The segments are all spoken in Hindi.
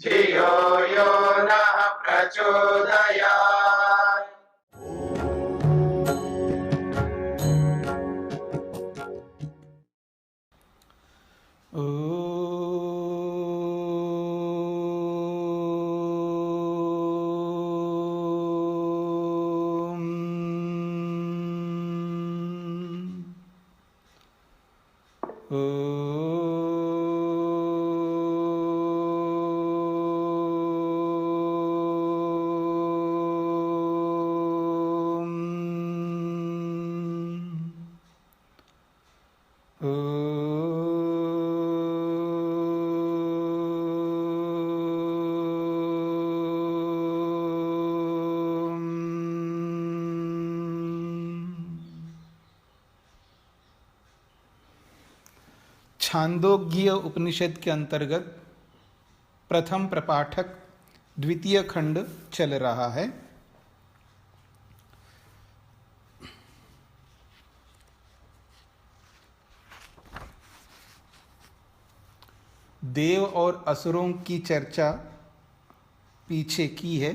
धियो यो नः प्रचोदयात्। छांदोग्य उपनिषद के अंतर्गत प्रथम प्रपाठक द्वितीय खंड चल रहा है। देव और असुरों की चर्चा पीछे की है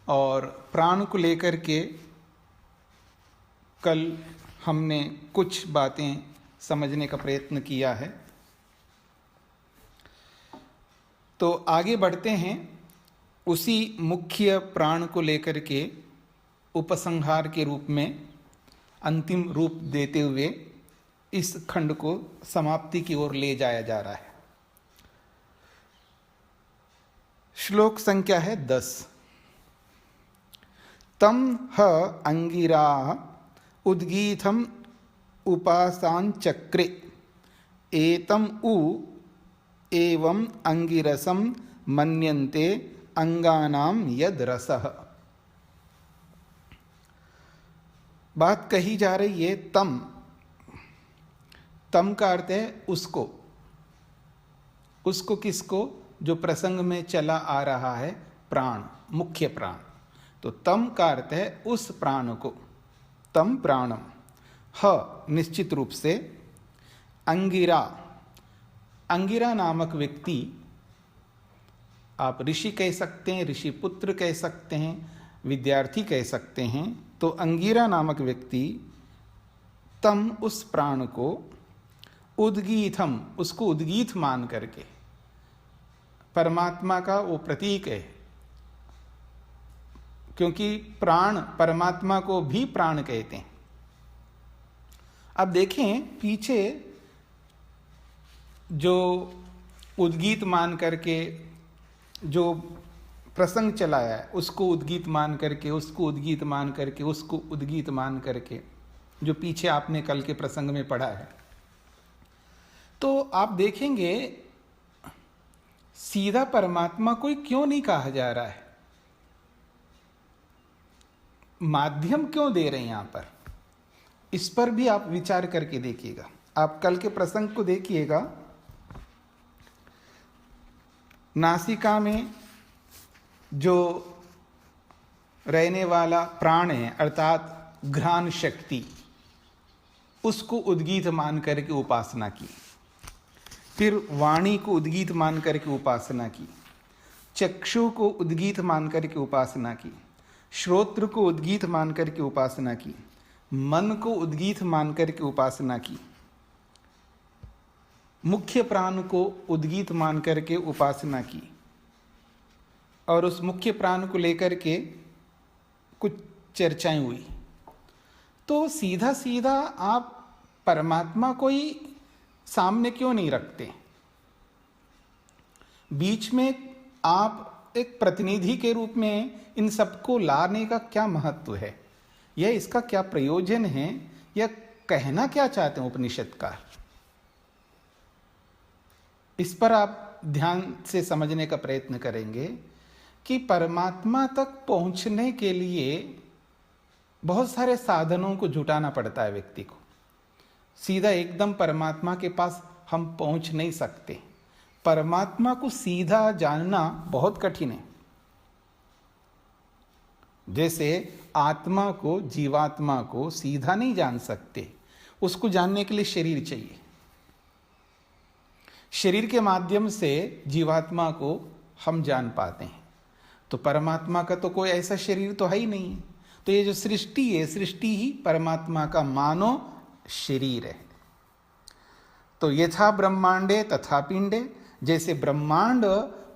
और प्राण को लेकर के कल हमने कुछ बातें समझने का प्रयत्न किया है। तो आगे बढ़ते हैं। उसी मुख्य प्राण को लेकर के उपसंहार के रूप में अंतिम रूप देते हुए इस खंड को समाप्ति की ओर ले जाया जा रहा है। श्लोक संख्या है 10। तम ह अंगिरा उद्गीथम उपासांचक्रे एतम उ एवं अंगिरसम मन्यन्ते अंगानाम यद रसः। बात कही जा रही है तम। तम का अर्थ है उसको। उसको किसको? जो प्रसंग में चला आ रहा है प्राण, मुख्य प्राण। तो तम का अर्थ है उस प्राण को। तम प्राणम। ह निश्चित रूप से अंगिरा। अंगिरा नामक व्यक्ति, आप ऋषि कह सकते हैं, ऋषि पुत्र कह सकते हैं, विद्यार्थी कह सकते हैं। तो अंगिरा नामक व्यक्ति तम उस प्राण को उद्गीथम, उसको उद्गीत मान करके, परमात्मा का वो प्रतीक है, क्योंकि प्राण परमात्मा को भी प्राण कहते हैं। अब देखें पीछे जो उद्गीत मान करके जो प्रसंग चलाया है, उसको उद्गीत मान करके, उसको उद्गीत मान करके, उसको उद्गीत मान करके, जो पीछे आपने कल के प्रसंग में पढ़ा है। तो आप देखेंगे सीधा परमात्मा को क्यों नहीं कहा जा रहा है, माध्यम क्यों दे रहे हैं यहां पर, इस पर भी आप विचार करके देखिएगा। आप कल के प्रसंग को देखिएगा। नासिका में जो रहने वाला प्राण है, अर्थात घ्राण शक्ति, उसको उद्गीत मान करके उपासना की। फिर वाणी को उद्गीत मान करके उपासना की। चक्षु को उद्गीत मान करके उपासना की। श्रोत्र को उद्गीत मान करके उपासना की। मन को उद्गीत मान करके उपासना की। मुख्य प्राण को उद्गीत मान करके उपासना की। और उस मुख्य प्राण को लेकर के कुछ चर्चाएं हुई। तो सीधा सीधा आप परमात्मा को ही सामने क्यों नहीं रखते? बीच में आप एक प्रतिनिधि के रूप में इन सबको लाने का क्या महत्व है, यह इसका क्या प्रयोजन है, यह कहना क्या चाहते हैं उपनिषदकार, इस पर आप ध्यान से समझने का प्रयत्न करेंगे कि परमात्मा तक पहुंचने के लिए बहुत सारे साधनों को जुटाना पड़ता है व्यक्ति को। सीधा एकदम परमात्मा के पास हम पहुंच नहीं सकते। परमात्मा को सीधा जानना बहुत कठिन है। जैसे आत्मा को, जीवात्मा को सीधा नहीं जान सकते, उसको जानने के लिए शरीर चाहिए। शरीर के माध्यम से जीवात्मा को हम जान पाते हैं, तो परमात्मा का तो कोई ऐसा शरीर तो है ही नहीं है। तो ये जो सृष्टि है, सृष्टि ही परमात्मा का मानो शरीर है। तो यथा ब्रह्मांडे तथा पिंडे, जैसे ब्रह्मांड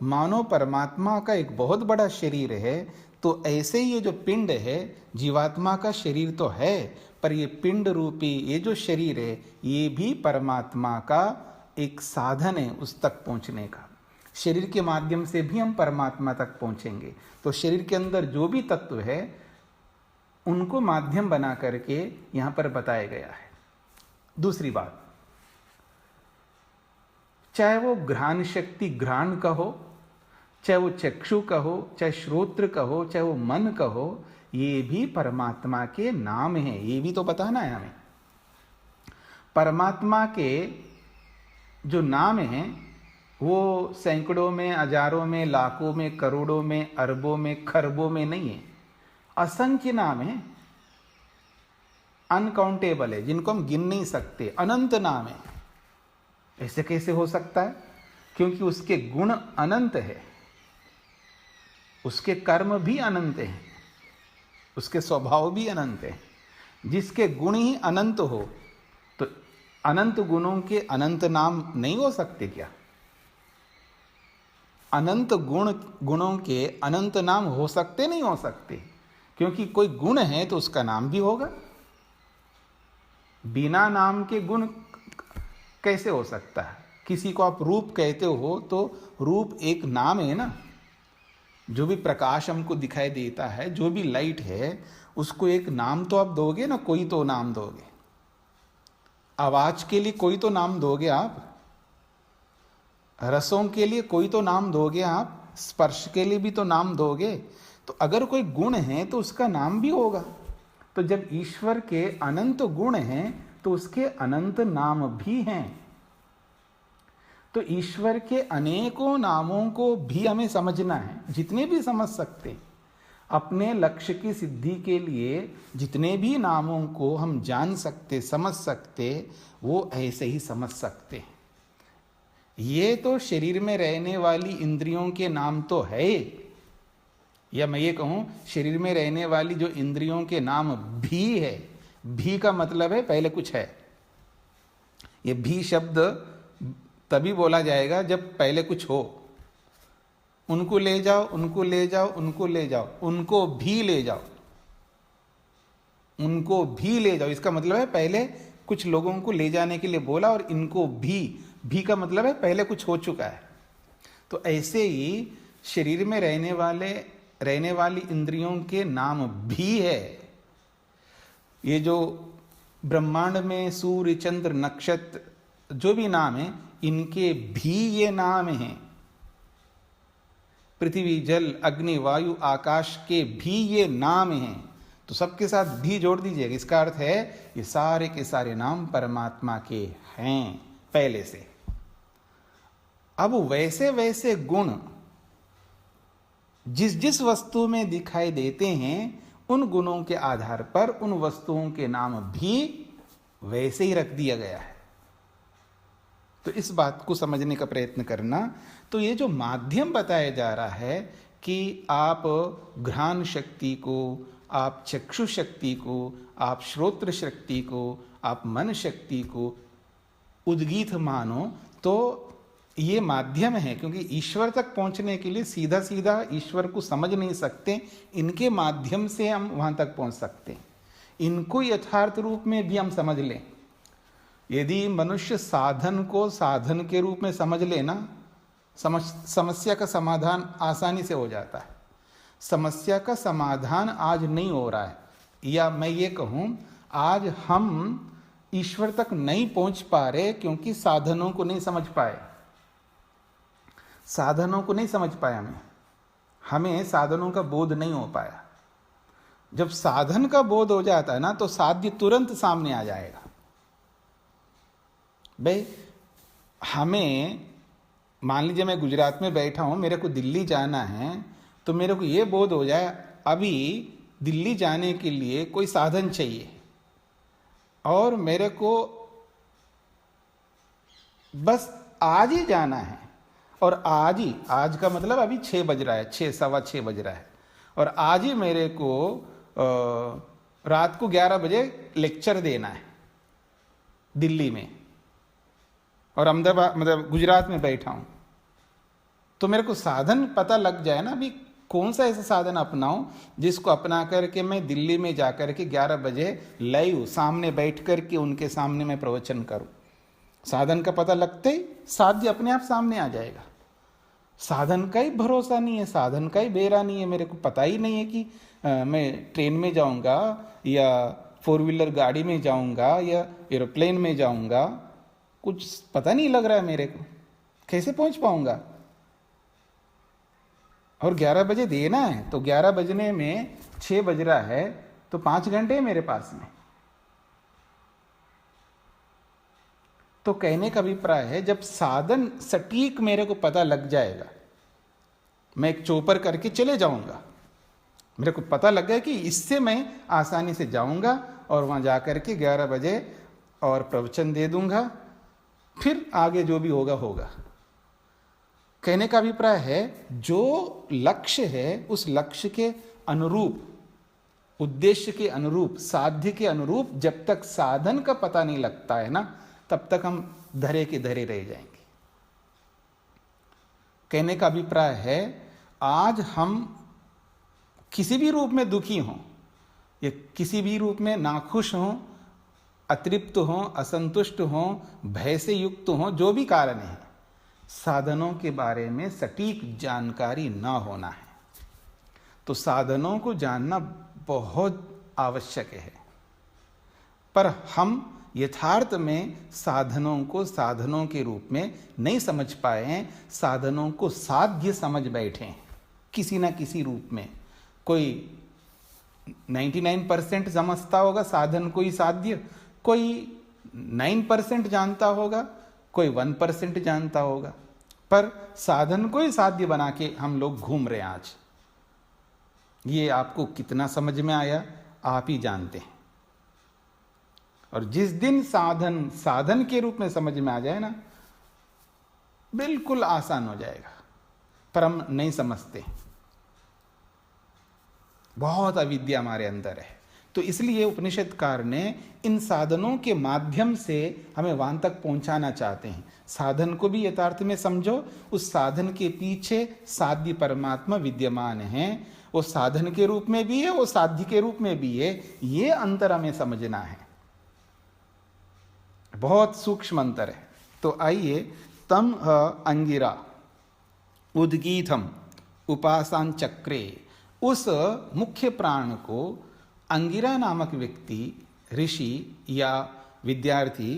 मानो परमात्मा का एक बहुत बड़ा शरीर है, तो ऐसे ये जो पिंड है जीवात्मा का शरीर तो है, पर ये पिंड रूपी ये जो शरीर है ये भी परमात्मा का एक साधन है उस तक पहुंचने का। शरीर के माध्यम से भी हम परमात्मा तक पहुंचेंगे। तो शरीर के अंदर जो भी तत्व है उनको माध्यम बना करके यहां पर बताया गया है। दूसरी बात, चाहे वो घ्राण शक्ति घ्राण का हो, चाहे वो चक्षु का हो, चाहे श्रोत्र का हो, चाहे वो मन का हो, ये भी परमात्मा के नाम हैं। ये भी तो बताना है हमें। परमात्मा के जो नाम हैं वो सैकड़ों में, हजारों में, लाखों में, करोड़ों में, अरबों में, खरबों में नहीं है। असंख्य नाम है, अनकाउंटेबल है, जिनको हम गिन नहीं सकते। अनंत नाम है। ऐसे कैसे हो सकता है? क्योंकि उसके गुण अनंत है, उसके कर्म भी अनंत हैं, उसके स्वभाव भी अनंत है। जिसके गुण ही अनंत हो तो अनंत गुणों के अनंत नाम नहीं हो सकते क्या? अनंत गुणों के अनंत नाम हो सकते नहीं हो सकते? क्योंकि कोई गुण है तो उसका नाम भी होगा। बिना नाम के गुण कैसे हो सकता है? किसी को आप रूप कहते हो तो रूप एक नाम है ना। जो भी प्रकाश हमको दिखाई देता है, जो भी लाइट है, उसको एक नाम तो आप दोगे ना, कोई तो नाम दोगे। आवाज के लिए कोई तो नाम दोगे आप, रसों के लिए कोई तो नाम दोगे आप, स्पर्श के लिए भी तो नाम दोगे। तो अगर कोई गुण है तो उसका नाम भी होगा। तो जब ईश्वर के अनंत गुण हैं तो उसके अनंत नाम भी हैं। तो ईश्वर के अनेकों नामों को भी हमें समझना है, जितने भी समझ सकते। अपने लक्ष्य की सिद्धि के लिए जितने भी नामों को हम जान सकते, समझ सकते, वो ऐसे ही समझ सकते हैं। ये तो शरीर में रहने वाली इंद्रियों के नाम तो है, या मैं ये कहूं शरीर में रहने वाली जो इंद्रियों के नाम भी है। भी का मतलब है पहले कुछ है। ये भी शब्द तभी बोला जाएगा जब पहले कुछ हो। उनको ले जाओ, उनको ले जाओ, उनको ले जाओ, उनको भी ले जाओ, उनको भी ले जाओ। इसका मतलब है पहले कुछ लोगों को ले जाने के लिए बोला, और इनको भी का मतलब है पहले कुछ हो चुका है। तो ऐसे ही शरीर में रहने वाली इंद्रियों के नाम भी है। ये जो ब्रह्मांड में सूर्य, चंद्र, नक्षत्र जो भी नाम है, इनके भी ये नाम हैं। पृथ्वी, जल, अग्नि, वायु, आकाश के भी ये नाम हैं। तो सबके साथ भी जोड़ दीजिएगा। इसका अर्थ है ये सारे के सारे नाम परमात्मा के हैं पहले से। अब वैसे वैसे गुण जिस जिस वस्तु में दिखाई देते हैं, उन गुणों के आधार पर उन वस्तुओं के नाम भी वैसे ही रख दिया गया है। तो इस बात को समझने का प्रयत्न करना। तो ये जो माध्यम बताया जा रहा है कि आप घ्राण शक्ति को, आप चक्षु शक्ति को, आप श्रोत्र शक्ति को, आप मन शक्ति को उद्गीत मानो, तो ये माध्यम है। क्योंकि ईश्वर तक पहुंचने के लिए सीधा सीधा ईश्वर को समझ नहीं सकते, इनके माध्यम से हम वहां तक पहुंच सकते हैं। इनको यथार्थ रूप में भी हम समझ लें। यदि मनुष्य साधन को साधन के रूप में समझ लेना, समस्या का समाधान आसानी से हो जाता है। समस्या का समाधान आज नहीं हो रहा है, या मैं ये कहूँ आज हम ईश्वर तक नहीं पहुंच पा रहे क्योंकि साधनों को नहीं समझ पाए। साधनों को नहीं समझ पाया हमें साधनों का बोध नहीं हो पाया। जब साधन का बोध हो जाता है ना, तो साध्य तुरंत सामने आ जाएगा। भाई हमें मान लीजिए मैं गुजरात में बैठा हूं, मेरे को दिल्ली जाना है, तो मेरे को ये बोध हो जाए अभी दिल्ली जाने के लिए कोई साधन चाहिए, और मेरे को बस आज ही जाना है, और आज ही, आज का मतलब अभी 6 बज रहा है, 6 सवा 6 बज रहा है, और आज ही मेरे को रात को 11 बजे लेक्चर देना है दिल्ली में, और अहमदाबाद मतलब गुजरात में बैठा हूँ, तो मेरे को साधन पता लग जाए ना, अभी कौन सा ऐसा साधन अपनाऊं जिसको अपना करके मैं दिल्ली में जाकर के 11 बजे लाइव सामने बैठ कर के उनके सामने मैं प्रवचन करूं। साधन का पता लगते ही साध्य अपने आप सामने आ जाएगा। साधन का ही भरोसा नहीं है, साधन का ही बेरा नहीं है। मेरे को पता ही नहीं है कि मैं ट्रेन में जाऊंगा या 4 व्हीलर गाड़ी में जाऊंगा या एरोप्लेन में जाऊंगा, कुछ पता नहीं लग रहा है मेरे को, कैसे पहुंच पाऊंगा। और 11 बजे देना है, तो 11 बजने में 6 बज रहा है, तो 5 घंटे है मेरे पास में। तो कहने का अभिप्राय है, जब साधन सटीक मेरे को पता लग जाएगा, मैं एक चोपर करके चले जाऊंगा, मेरे को पता लग गया कि इससे मैं आसानी से जाऊंगा और वहां जाकर के 11 बजे और प्रवचन दे दूंगा, फिर आगे जो भी होगा होगा। कहने का अभिप्राय है, जो लक्ष्य है उस लक्ष्य के अनुरूप, उद्देश्य के अनुरूप, साध्य के अनुरूप जब तक साधन का पता नहीं लगता है ना, तब तक हम धरे के धरे रह जाएंगे। कहने का अभिप्राय है, आज हम किसी भी रूप में दुखी हों या किसी भी रूप में नाखुश हों, अतृप्त हों, असंतुष्ट हों, भय से युक्त हों, जो भी कारण है, साधनों के बारे में सटीक जानकारी ना होना है। तो साधनों को जानना बहुत आवश्यक है, पर हम यथार्थ में साधनों को साधनों के रूप में नहीं समझ पाए हैं, साधनों को साध्य समझ बैठे हैं किसी ना किसी रूप में। कोई 99% समझता होगा साधन को ही साध्य, कोई 9% जानता होगा, कोई 1% जानता होगा, पर साधन को ही साध्य बना के हम लोग घूम रहे हैं आज। ये आपको कितना समझ में आया आप ही जानते हैं। और जिस दिन साधन साधन के रूप में समझ में आ जाए ना, बिल्कुल आसान हो जाएगा, पर हम नहीं समझते, बहुत अविद्या हमारे अंदर है। तो इसलिए उपनिषदकार ने इन साधनों के माध्यम से हमें वहां तक पहुंचाना चाहते हैं। साधन को भी यथार्थ में समझो, उस साधन के पीछे साध्य परमात्मा विद्यमान है, वो साधन के रूप में भी है, वो साध्य के रूप में भी है। ये अंतर हमें समझना है, बहुत सूक्ष्म अंतर है। तो आइए, तम अंगिरा उद्गीतम उपासन चक्रे, उस मुख्य प्राण को अंगिरा नामक व्यक्ति, ऋषि या विद्यार्थी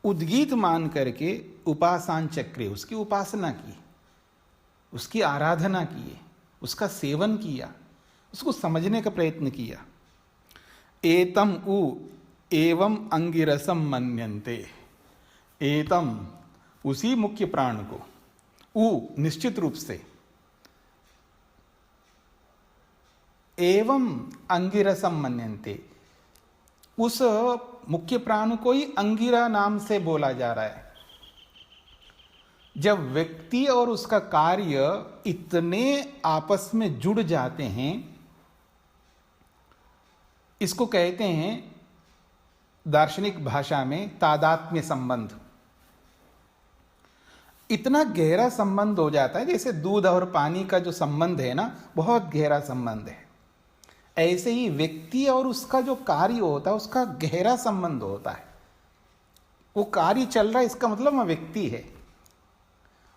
उद्गीत मान करके उपासन चक्रे, उसकी उपासना की, उसकी आराधना की, उसका सेवन किया, उसको समझने का प्रयत्न किया। एतम उ एवं अंगिरसम मन्यन्ते, एतम उसी मुख्य प्राण को, उ निश्चित रूप से, एवं अंगिरसम मन्यन्ते, उस मुख्य प्राण को ही अंगिरा नाम से बोला जा रहा है। जब व्यक्ति और उसका कार्य इतने आपस में जुड़ जाते हैं, इसको कहते हैं दार्शनिक भाषा में तादात्म्य संबंध। इतना गहरा संबंध हो जाता है, जैसे दूध और पानी का जो संबंध है ना, बहुत गहरा संबंध है। ऐसे ही व्यक्ति और उसका जो कार्य होता है, उसका गहरा संबंध होता है। वो कार्य चल रहा है, इसका मतलब वह व्यक्ति है,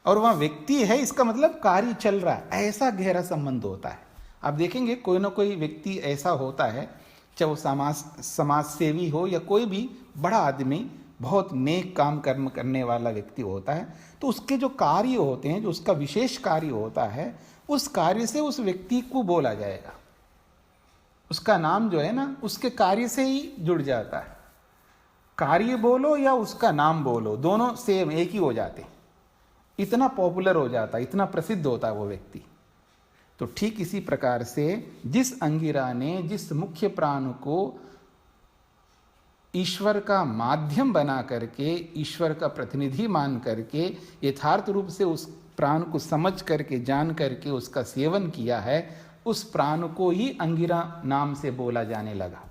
और वह व्यक्ति है, इसका मतलब कार्य चल रहा है। ऐसा गहरा संबंध होता है। आप देखेंगे कोई ना कोई व्यक्ति ऐसा होता है, चाहे वो समाज सेवी हो या कोई भी बड़ा आदमी, बहुत नेक काम कर्म करने वाला व्यक्ति होता है, तो उसके जो कार्य होते हैं, जो उसका विशेष कार्य होता है, उस कार्य से उस व्यक्ति को बोला जाएगा। उसका नाम जो है ना, उसके कार्य से ही जुड़ जाता है। कार्य बोलो या उसका नाम बोलो, दोनों सेम एक ही हो जाते, इतना पॉपुलर हो जाता, इतना प्रसिद्ध होता है वो व्यक्ति। तो ठीक इसी प्रकार से जिस अंगिरा ने जिस मुख्य प्राण को ईश्वर का माध्यम बना करके, ईश्वर का प्रतिनिधि मान करके, यथार्थ रूप से उस प्राण को समझ करके, जान करके उसका सेवन किया है, उस प्राण को ही अंगिरा नाम से बोला जाने लगा।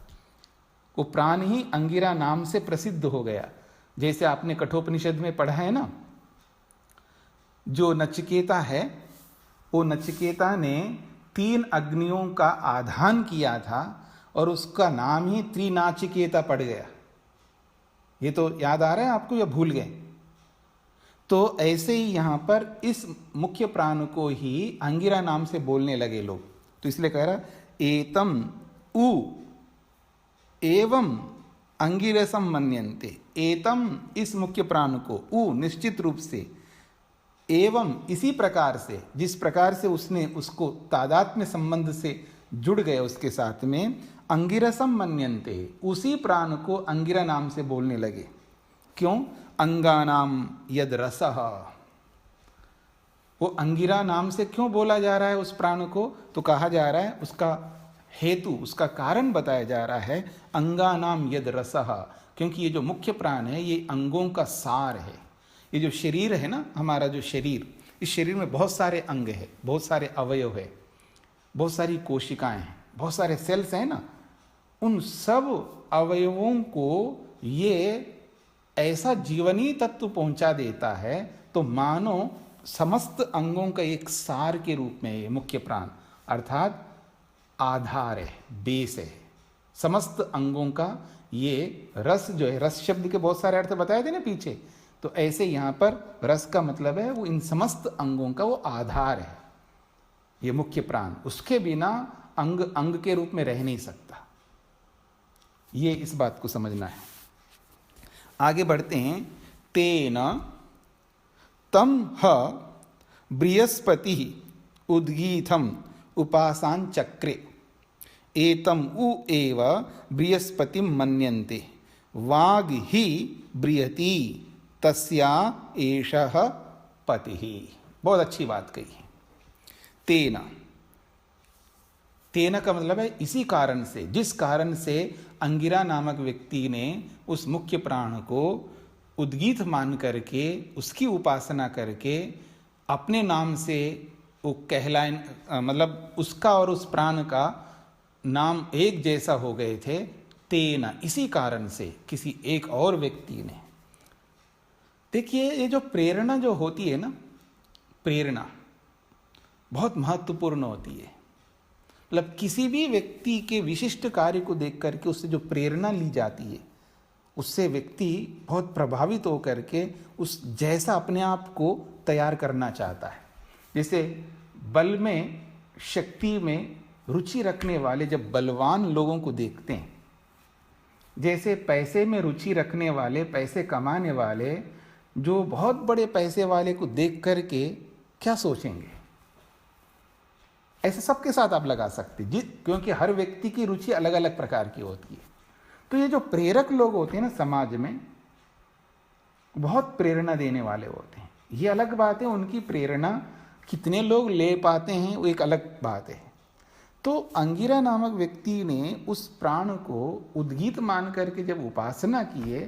वो प्राण ही अंगिरा नाम से प्रसिद्ध हो गया। जैसे आपने कठोपनिषद में पढ़ा है ना, जो नचिकेता है, वो नचिकेता ने 3 अग्नियों का आधान किया था और उसका नाम ही त्रिनाचिकेता पड़ गया। ये तो याद आ रहा है आपको या भूल गए? तो ऐसे ही यहां पर इस मुख्य प्राण को ही अंगिरा नाम से बोलने लगे लोग। तो इसलिए कह रहा एतम उ एवं अंगिरसम मन्यन्ते। एतम इस मुख्य प्राण को, उ निश्चित रूप से, एवं इसी प्रकार से, जिस प्रकार से उसने उसको तादात्म्य संबंध से जुड़ गए उसके साथ में, अंगिरसम मन्यन्ते, उसी प्राण को अंगिरा नाम से बोलने लगे। क्यों? अंगानाम यद रसः। वो अंगिरा नाम से क्यों बोला जा रहा है उस प्राण को? तो कहा जा रहा है, उसका हेतु, उसका कारण बताया जा रहा है, अंगानाम यद रसः, क्योंकि ये जो मुख्य प्राण है ये अंगों का सार है। ये जो शरीर है ना, हमारा जो शरीर, इस शरीर में बहुत सारे अंग है, बहुत सारे अवयव है, बहुत सारी कोशिकाएं हैं, बहुत सारे सेल्स हैं ना। उन सब अवयवों को ये ऐसा जीवनी तत्व पहुंचा देता है, तो मानो समस्त अंगों का एक सार के रूप में ये मुख्य प्राण, अर्थात आधार है, बेस है समस्त अंगों का। ये रस जो है, रस शब्द के बहुत सारे अर्थ बताए थे ना पीछे, तो ऐसे यहाँ पर रस का मतलब है वो इन समस्त अंगों का वो आधार है, ये मुख्य प्राण। उसके बिना अंग अंग के रूप में रह नहीं सकता। ये इस बात को समझना है। आगे बढ़ते हैं। तेन तम ह बृहस्पति उद्गीथम उपासान चक्रे एतम उ एव बृहस्पतिम मन्यन्ते वाग ही बृहति तस्या एषः पतिः। बहुत अच्छी बात कही है। तेना, तेना का मतलब है इसी कारण से, जिस कारण से अंगिरा नामक व्यक्ति ने उस मुख्य प्राण को उद्गीत मान करके, उसकी उपासना करके अपने नाम से वो कहलाए, मतलब उसका और उस प्राण का नाम एक जैसा हो गए थे। तेना, इसी कारण से किसी एक और व्यक्ति ने। देखिए, ये जो प्रेरणा जो होती है ना, प्रेरणा बहुत महत्वपूर्ण होती है। मतलब किसी भी व्यक्ति के विशिष्ट कार्य को देख करके उससे जो प्रेरणा ली जाती है, उससे व्यक्ति बहुत प्रभावित होकर के उस जैसा अपने आप को तैयार करना चाहता है। जैसे बल में, शक्ति में रुचि रखने वाले जब बलवान लोगों को देखते हैं, जैसे पैसे में रुचि रखने वाले, पैसे कमाने वाले जो बहुत बड़े पैसे वाले को देख करके क्या सोचेंगे, ऐसे सबके साथ आप लगा सकते हैं, क्योंकि हर व्यक्ति की रुचि अलग अलग प्रकार की होती है। तो ये जो प्रेरक लोग होते हैं ना समाज में, बहुत प्रेरणा देने वाले होते हैं। ये अलग बात है, उनकी प्रेरणा कितने लोग ले पाते हैं वो एक अलग बात है। तो अंगिरा नामक व्यक्ति ने उस प्राण को उद्गीत मान करके जब उपासना किए,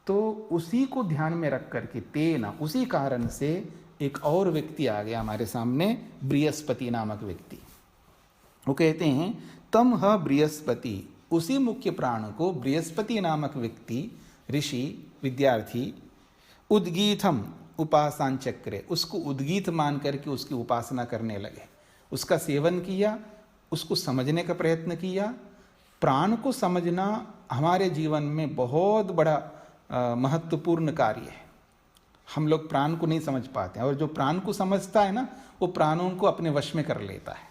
तो उसी को ध्यान में रख करके, तेना, उसी कारण से एक और व्यक्ति आ गया हमारे सामने, बृहस्पति नामक व्यक्ति। वो कहते हैं तम ह बृहस्पति, उसी मुख्य प्राण को बृहस्पति नामक व्यक्ति, ऋषि, विद्यार्थी, उद्गीतम उपासन चक्रे, उसको उद्गीत मान करके उसकी उपासना करने लगे। उसका सेवन किया, उसको समझने का प्रयत्न किया। प्राण को समझना हमारे जीवन में बहुत बड़ा महत्वपूर्ण कार्य है। हम लोग प्राण को नहीं समझ पाते हैं, और जो प्राण को समझता है ना, वो प्राणों को अपने वश में कर लेता है।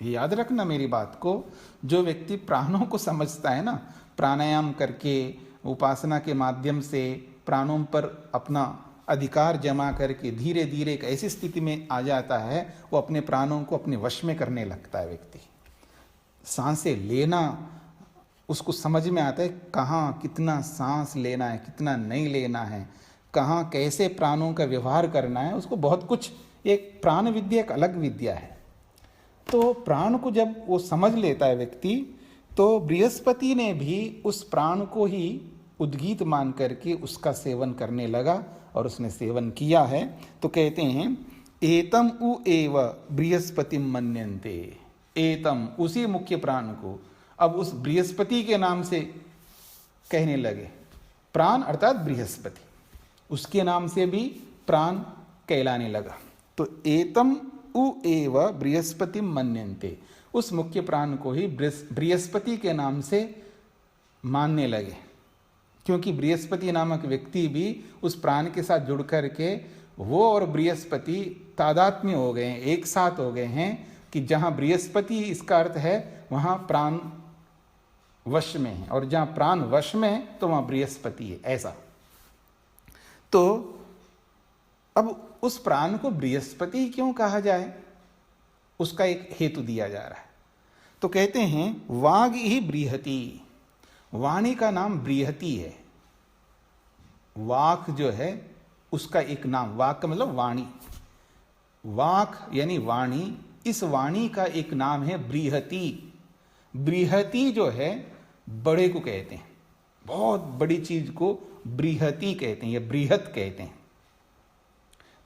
ये याद रखना मेरी बात को। जो व्यक्ति प्राणों को समझता है ना, प्राणायाम करके, उपासना के माध्यम से प्राणों पर अपना अधिकार जमा करके धीरे धीरे एक ऐसी स्थिति में आ जाता है, वो अपने प्राणों को अपने वश में करने लगता है। व्यक्ति सांसें लेना उसको समझ में आता है, कहाँ कितना सांस लेना है, कितना नहीं लेना है, कहाँ कैसे प्राणों का व्यवहार करना है, उसको बहुत कुछ, एक प्राण विद्या एक अलग विद्या है। तो प्राण को जब वो समझ लेता है व्यक्ति, तो बृहस्पति ने भी उस प्राण को ही उद्गीत मान करके उसका सेवन करने लगा और उसने सेवन किया है, तो कहते हैं एतम उ एव बृहस्पतिम मन्यन्ते। एतम, उसी मुख्य प्राण को अब उस बृहस्पति के नाम से कहने लगे। प्राण अर्थात बृहस्पति, उसके नाम से भी प्राण कहलाने लगा। तो एतम उ एव बृहस्पतिम मन्यन्ते, उस मुख्य प्राण को ही बृहस्पति के नाम से मानने लगे, क्योंकि बृहस्पति नामक व्यक्ति भी उस प्राण के साथ जुड़ करके वो और बृहस्पति तादात्म्य हो गए हैं, एक साथ हो गए हैं कि जहाँ बृहस्पति इसका अर्थ है वहाँ प्राण वश में है, और जहाँ प्राण वश में है तो वहाँ बृहस्पति है, ऐसा। तो अब उस प्राण को बृहस्पति क्यों कहा जाए, उसका एक हेतु दिया जा रहा है। तो कहते हैं वाग ही बृहति, वाणी का नाम बृहति है। वाक जो है उसका एक नाम, वाक का मतलब वाणी, वाक यानी वाणी, इस वाणी का एक नाम है बृहति। बृहति जो है बड़े को कहते हैं, बहुत बड़ी चीज को बृहति कहते हैं या बृहत कहते हैं।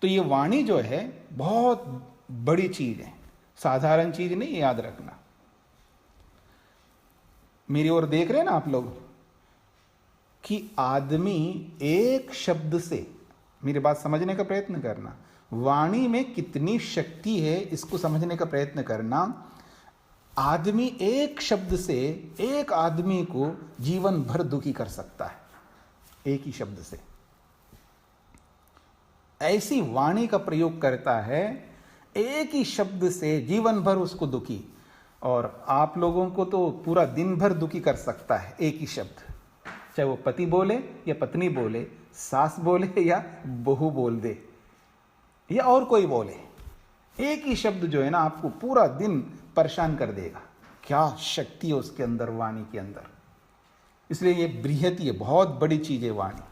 तो ये वाणी जो है बहुत बड़ी चीज है, साधारण चीज नहीं, याद रखना। मेरी ओर देख रहे हैं ना आप लोग कि आदमी एक शब्द से, मेरी बात समझने का प्रयत्न करना, वाणी में कितनी शक्ति है इसको समझने का प्रयत्न करना। आदमी एक शब्द से एक आदमी को जीवन भर दुखी कर सकता है, एक ही शब्द से। ऐसी वाणी का प्रयोग करता है, एक ही शब्द से जीवन भर उसको दुखी, और आप लोगों को तो पूरा दिन भर दुखी कर सकता है एक ही शब्द, चाहे वो पति बोले या पत्नी बोले, सास बोले या बहू बोल दे या और कोई बोले, एक ही शब्द जो है ना आपको पूरा दिन परेशान कर देगा। क्या शक्ति है उसके अंदर, वाणी के अंदर। इसलिए ये बृहति है, बहुत बड़ी चीज है वाणी।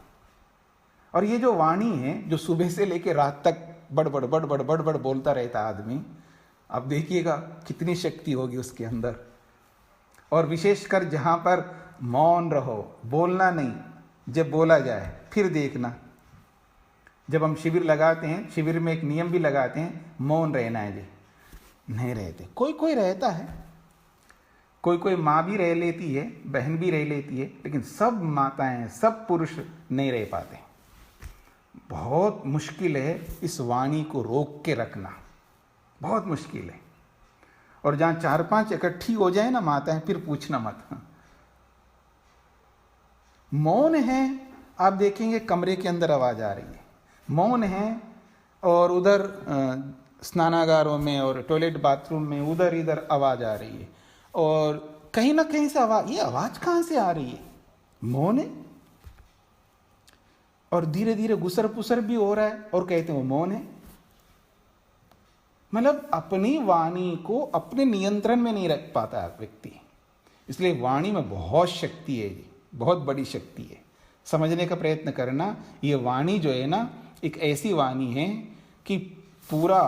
और ये जो वाणी है जो सुबह से लेकर रात तक बड़बड़ बड़बड़ बड़बड़ बोलता रहता है आदमी, अब देखिएगा कितनी शक्ति होगी उसके अंदर। और विशेषकर जहां पर मौन रहो, बोलना नहीं, जब बोला जाए फिर देखना। जब हम शिविर लगाते हैं, शिविर में एक नियम भी लगाते हैं, मौन रहना है जी, नहीं रहते। कोई कोई रहता है, कोई कोई माँ भी रह लेती है, बहन भी रह लेती है, लेकिन सब माताएं, सब पुरुष नहीं रह पाते। बहुत मुश्किल है इस वाणी को रोक के रखना, बहुत मुश्किल है। और जहां 4-5 इकट्ठी हो जाए ना माताएं, फिर पूछना मत। मौन है, आप देखेंगे कमरे के अंदर आवाज आ रही है, मौन है, और उधर स्नानागारों में और टॉयलेट बाथरूम में उधर इधर आवाज आ रही है, और कहीं ना कहीं से आवाज, ये आवाज कहां से आ रही है, मौन है। और धीरे धीरे गुसर पुसर भी हो रहा है और कहते हैं वो मौन है। मतलब अपनी वाणी को अपने नियंत्रण में नहीं रख पाता व्यक्ति। इसलिए वाणी में बहुत शक्ति है, बहुत बड़ी शक्ति है। समझने का प्रयत्न करना। ये वाणी जो है ना, एक ऐसी वाणी है कि पूरा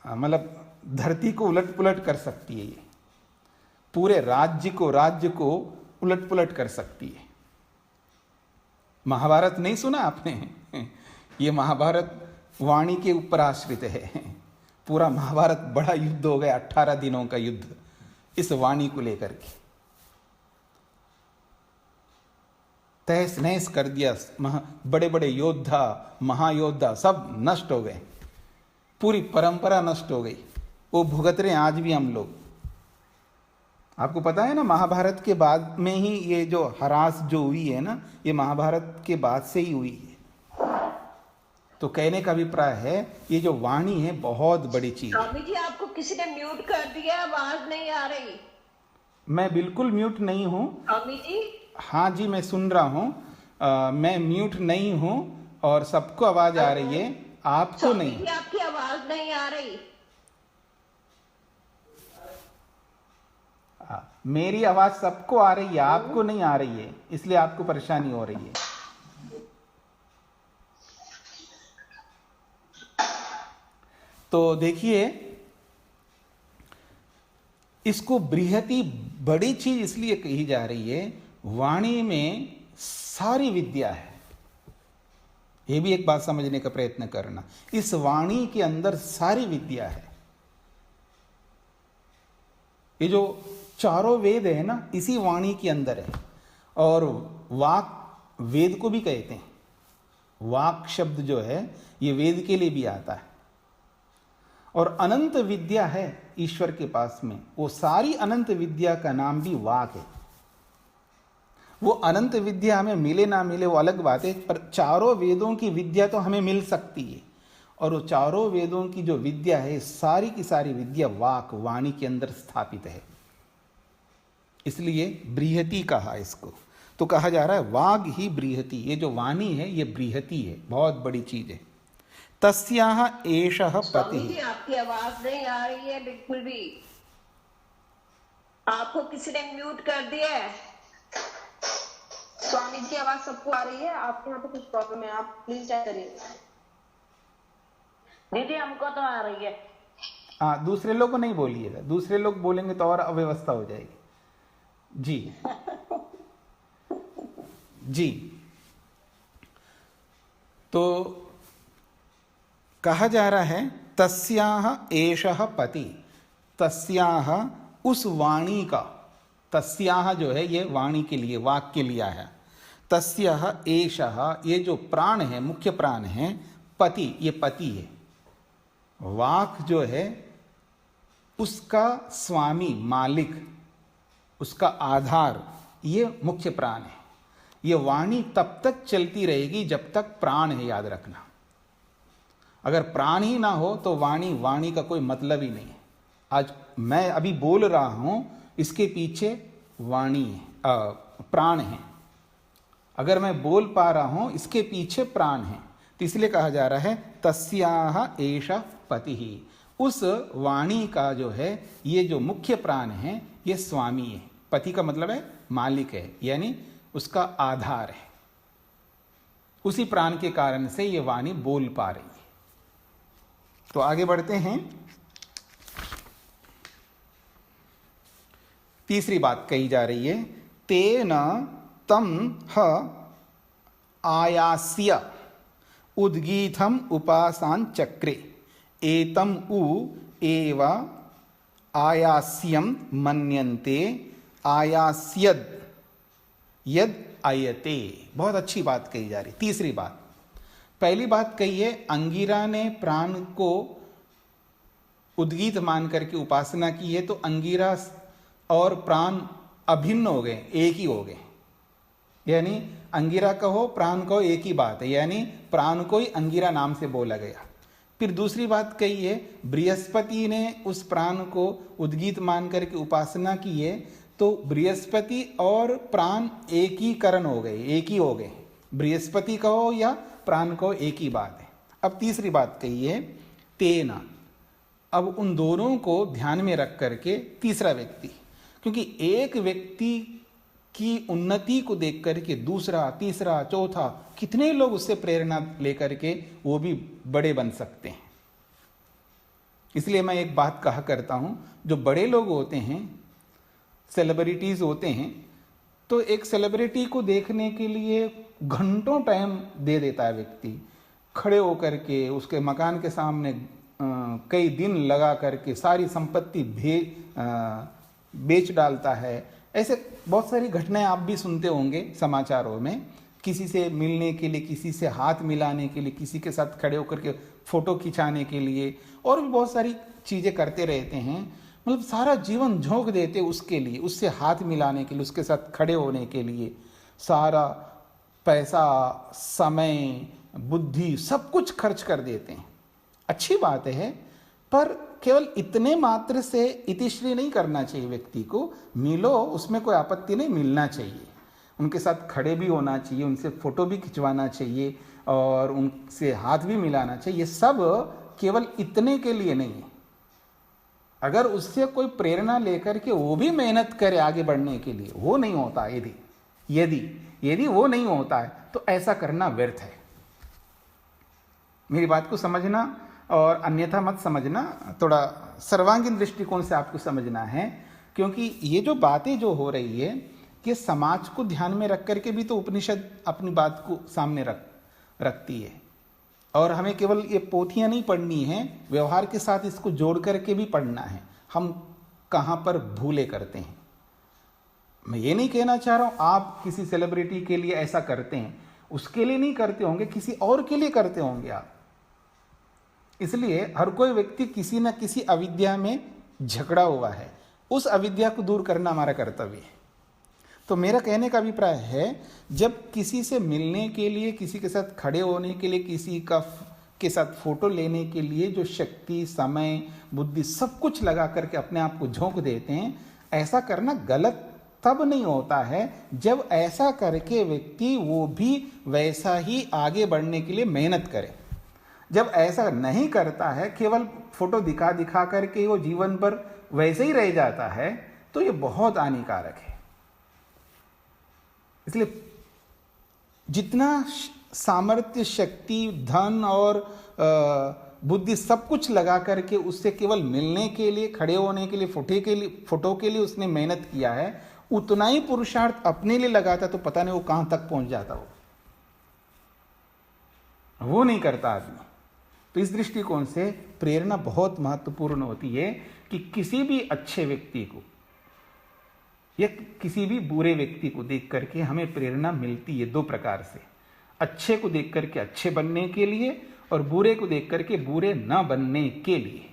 मतलब धरती को उलट पुलट कर सकती है। ये पूरे राज्य को उलट पुलट कर सकती है। महाभारत नहीं सुना आपने? ये महाभारत वाणी के ऊपर आश्रित है। पूरा महाभारत बड़ा युद्ध हो गया, 18 दिनों का युद्ध इस वाणी को लेकर के। तहस नहस कर दिया, बड़े बड़े योद्धा, महायोद्धा सब नष्ट हो गए, पूरी परंपरा नष्ट हो गई। वो भुगत रहे आज भी हम लोग। आपको पता है ना, महाभारत के बाद में ही ये जो हरास जो हुई है ना, ये महाभारत के बाद से ही हुई है। तो कहने का अभिप्राय है ये जो वाणी है बहुत बड़ी चीज। स्वामी जी आपको किसी ने म्यूट कर दिया, आवाज नहीं आ रही। मैं बिल्कुल म्यूट नहीं हूँ स्वामी जी। हाँ जी, मैं सुन रहा हूँ। मैं म्यूट नहीं हूँ और सबको आवाज आ रही है, आपको नहीं। स्वामी जी आपकी आवाज नहीं आ रही। मेरी आवाज सबको आ रही है, आपको नहीं आ रही है, इसलिए आपको परेशानी हो रही है। तो देखिए, इसको बृहति बड़ी चीज इसलिए कही जा रही है, वाणी में सारी विद्या है। ये भी एक बात समझने का प्रयत्न करना, इस वाणी के अंदर सारी विद्या है। ये जो चारों वेद है ना, इसी वाणी के अंदर है। और वाक वेद को भी कहते हैं। वाक शब्द जो है ये वेद के लिए भी आता है। और अनंत विद्या है ईश्वर के पास में, वो सारी अनंत विद्या का नाम भी वाक है। वो अनंत विद्या हमें मिले ना मिले वो अलग बात है, पर चारों वेदों की विद्या तो हमें मिल सकती है। और वो चारों वेदों की जो विद्या है, सारी की सारी विद्या वाक वाणी के अंदर स्थापित है। इसलिए बृहति कहा इसको। तो कहा जा रहा है वाग ही बृहति, ये जो वाणी है ये बृहति है, बहुत बड़ी चीज है। तस्याह एषः स्वामी जी पति। आपकी आवाज नहीं आ रही है बिल्कुल भी। आपको किसी ने म्यूट कर दिया है। स्वामी जी की आवाज सबको आ रही है, आपके यहाँ पे कुछ प्रॉब्लम है, आप प्लीज चेक करिए। दीदी हमको तो आ रही है। हाँ, दूसरे लोग को नहीं बोलिएगा, दूसरे लोग बोलेंगे तो और अव्यवस्था हो जाएगी। जी जी। तो कहा जा रहा है तस्याह एषः पति, तस्याह उस वाणी का, तस्याह जो है ये वाणी के लिए, वाक के लिए आया। तस्याह एषः, ये जो प्राण है, मुख्य प्राण है, पति, ये पति है। वाक जो है उसका स्वामी, मालिक, उसका आधार, ये मुख्य प्राण है। ये वाणी तब तक चलती रहेगी जब तक प्राण है, याद रखना। अगर प्राण ही ना हो तो वाणी, वाणी का कोई मतलब ही नहीं है। आज मैं अभी बोल रहा हूं, इसके पीछे वाणी है, प्राण है। अगर मैं बोल पा रहा हूं, इसके पीछे प्राण है। तो इसलिए कहा जा रहा है तस्याह एषः पतिः, उस वाणी का जो है ये जो मुख्य प्राण है ये स्वामी है। पति का मतलब है मालिक है, यानी उसका आधार है। उसी प्राण के कारण से ये वाणी बोल पा रही है। तो आगे बढ़ते हैं। तीसरी बात कही जा रही है, तेन तम ह आयास्य उद्गीतम उपासान चक्रे एतम उ एव आयास्यम मन्यन्ते आयास्यद यद आयते। बहुत अच्छी बात कही जा रही। तीसरी बात, पहली बात कही है अंगिरा ने प्राण को उद्गीत मान करके उपासना की है, तो अंगिरा और प्राण अभिन्न हो गए, एक ही हो गए। यानी अंगिरा कहो प्राण कहो एक ही बात है, यानी प्राण को ही अंगिरा नाम से बोला गया। फिर दूसरी बात कही है बृहस्पति ने उस प्राण को उद्गीत मान करके उपासना की है, तो बृहस्पति और प्राण एक ही करण हो गए, एक ही हो गए। बृहस्पति कहो या प्राण को एक ही बात है। अब तीसरी बात कही है तेना, अब उन दोनों को ध्यान में रख करके तीसरा व्यक्ति, क्योंकि एक व्यक्ति की उन्नति को देख करके दूसरा, तीसरा, चौथा, कितने लोग उससे प्रेरणा लेकर के वो भी बड़े बन सकते हैं। इसलिए मैं एक बात कहा करता हूं, जो बड़े लोग होते हैं, सेलिब्रिटीज होते हैं, तो एक सेलिब्रिटी को देखने के लिए घंटों टाइम दे देता है व्यक्ति, खड़े होकर के उसके मकान के सामने कई दिन लगा करके सारी संपत्ति बेच डालता है। ऐसे बहुत सारी घटनाएं आप भी सुनते होंगे समाचारों में, किसी से मिलने के लिए, किसी से हाथ मिलाने के लिए, किसी के साथ खड़े होकर के फोटो खिंचाने के लिए, और भी बहुत सारी चीजें करते रहते हैं। मतलब सारा जीवन झोंक देते उसके लिए, उससे हाथ मिलाने के लिए, उसके साथ खड़े होने के लिए सारा पैसा, समय, बुद्धि सब कुछ खर्च कर देते हैं। अच्छी बात है, पर केवल इतने मात्र से इतिश्री नहीं करना चाहिए। व्यक्ति को मिलो, उसमें कोई आपत्ति नहीं, मिलना चाहिए, उनके साथ खड़े भी होना चाहिए, उनसे फोटो भी खिंचवाना चाहिए और उनसे हाथ भी मिलाना चाहिए। ये सब केवल इतने के लिए नहीं है। अगर उससे कोई प्रेरणा लेकर के वो भी मेहनत करे आगे बढ़ने के लिए, वो नहीं होता, यदि वो नहीं होता है तो ऐसा करना व्यर्थ है। मेरी बात को समझना और अन्यथा मत समझना, थोड़ा सर्वांगीण दृष्टिकोण से आपको समझना है। क्योंकि ये जो बातें जो हो रही है, कि समाज को ध्यान में रख करके भी तो उपनिषद अपनी बात को सामने रखती है। और हमें केवल ये पोथियां नहीं पढ़नी है, व्यवहार के साथ इसको जोड़ करके भी पढ़ना है। हम कहाँ पर भूले करते हैं। मैं ये नहीं कहना चाह रहा हूँ आप किसी सेलिब्रिटी के लिए ऐसा करते हैं, उसके लिए नहीं करते होंगे, किसी और के लिए करते होंगे आप। इसलिए हर कोई व्यक्ति किसी न किसी अविद्या में झगड़ा हुआ है, उस अविद्या को दूर करना हमारा कर्तव्य है। तो मेरा कहने का अभिप्राय है, जब किसी से मिलने के लिए, किसी के साथ खड़े होने के लिए, किसी के साथ फोटो लेने के लिए जो शक्ति, समय, बुद्धि सब कुछ लगा करके अपने आप को झोंक देते हैं, ऐसा करना गलत तब नहीं होता है जब ऐसा करके व्यक्ति वो भी वैसा ही आगे बढ़ने के लिए मेहनत करे। जब ऐसा नहीं करता है, केवल फोटो दिखा दिखा करके वो जीवन भर वैसे ही रह जाता है, तो ये बहुत हानिकारक है। इसलिए जितना सामर्थ्य, शक्ति, धन और बुद्धि सब कुछ लगा करके उससे केवल मिलने के लिए, खड़े होने के लिए, फोटो के लिए उसने मेहनत किया है, उतना ही पुरुषार्थ अपने लिए लगाता तो पता नहीं वो कहां तक पहुंच जाता। वो नहीं करता आदमी। तो इस दृष्टिकोण से प्रेरणा बहुत महत्वपूर्ण होती है कि किसी भी अच्छे व्यक्ति को या किसी भी बुरे व्यक्ति को देख करके हमें प्रेरणा मिलती है दो प्रकार से। अच्छे को देख करके अच्छे बनने के लिए और बुरे को देख करके बुरे न बनने के लिए।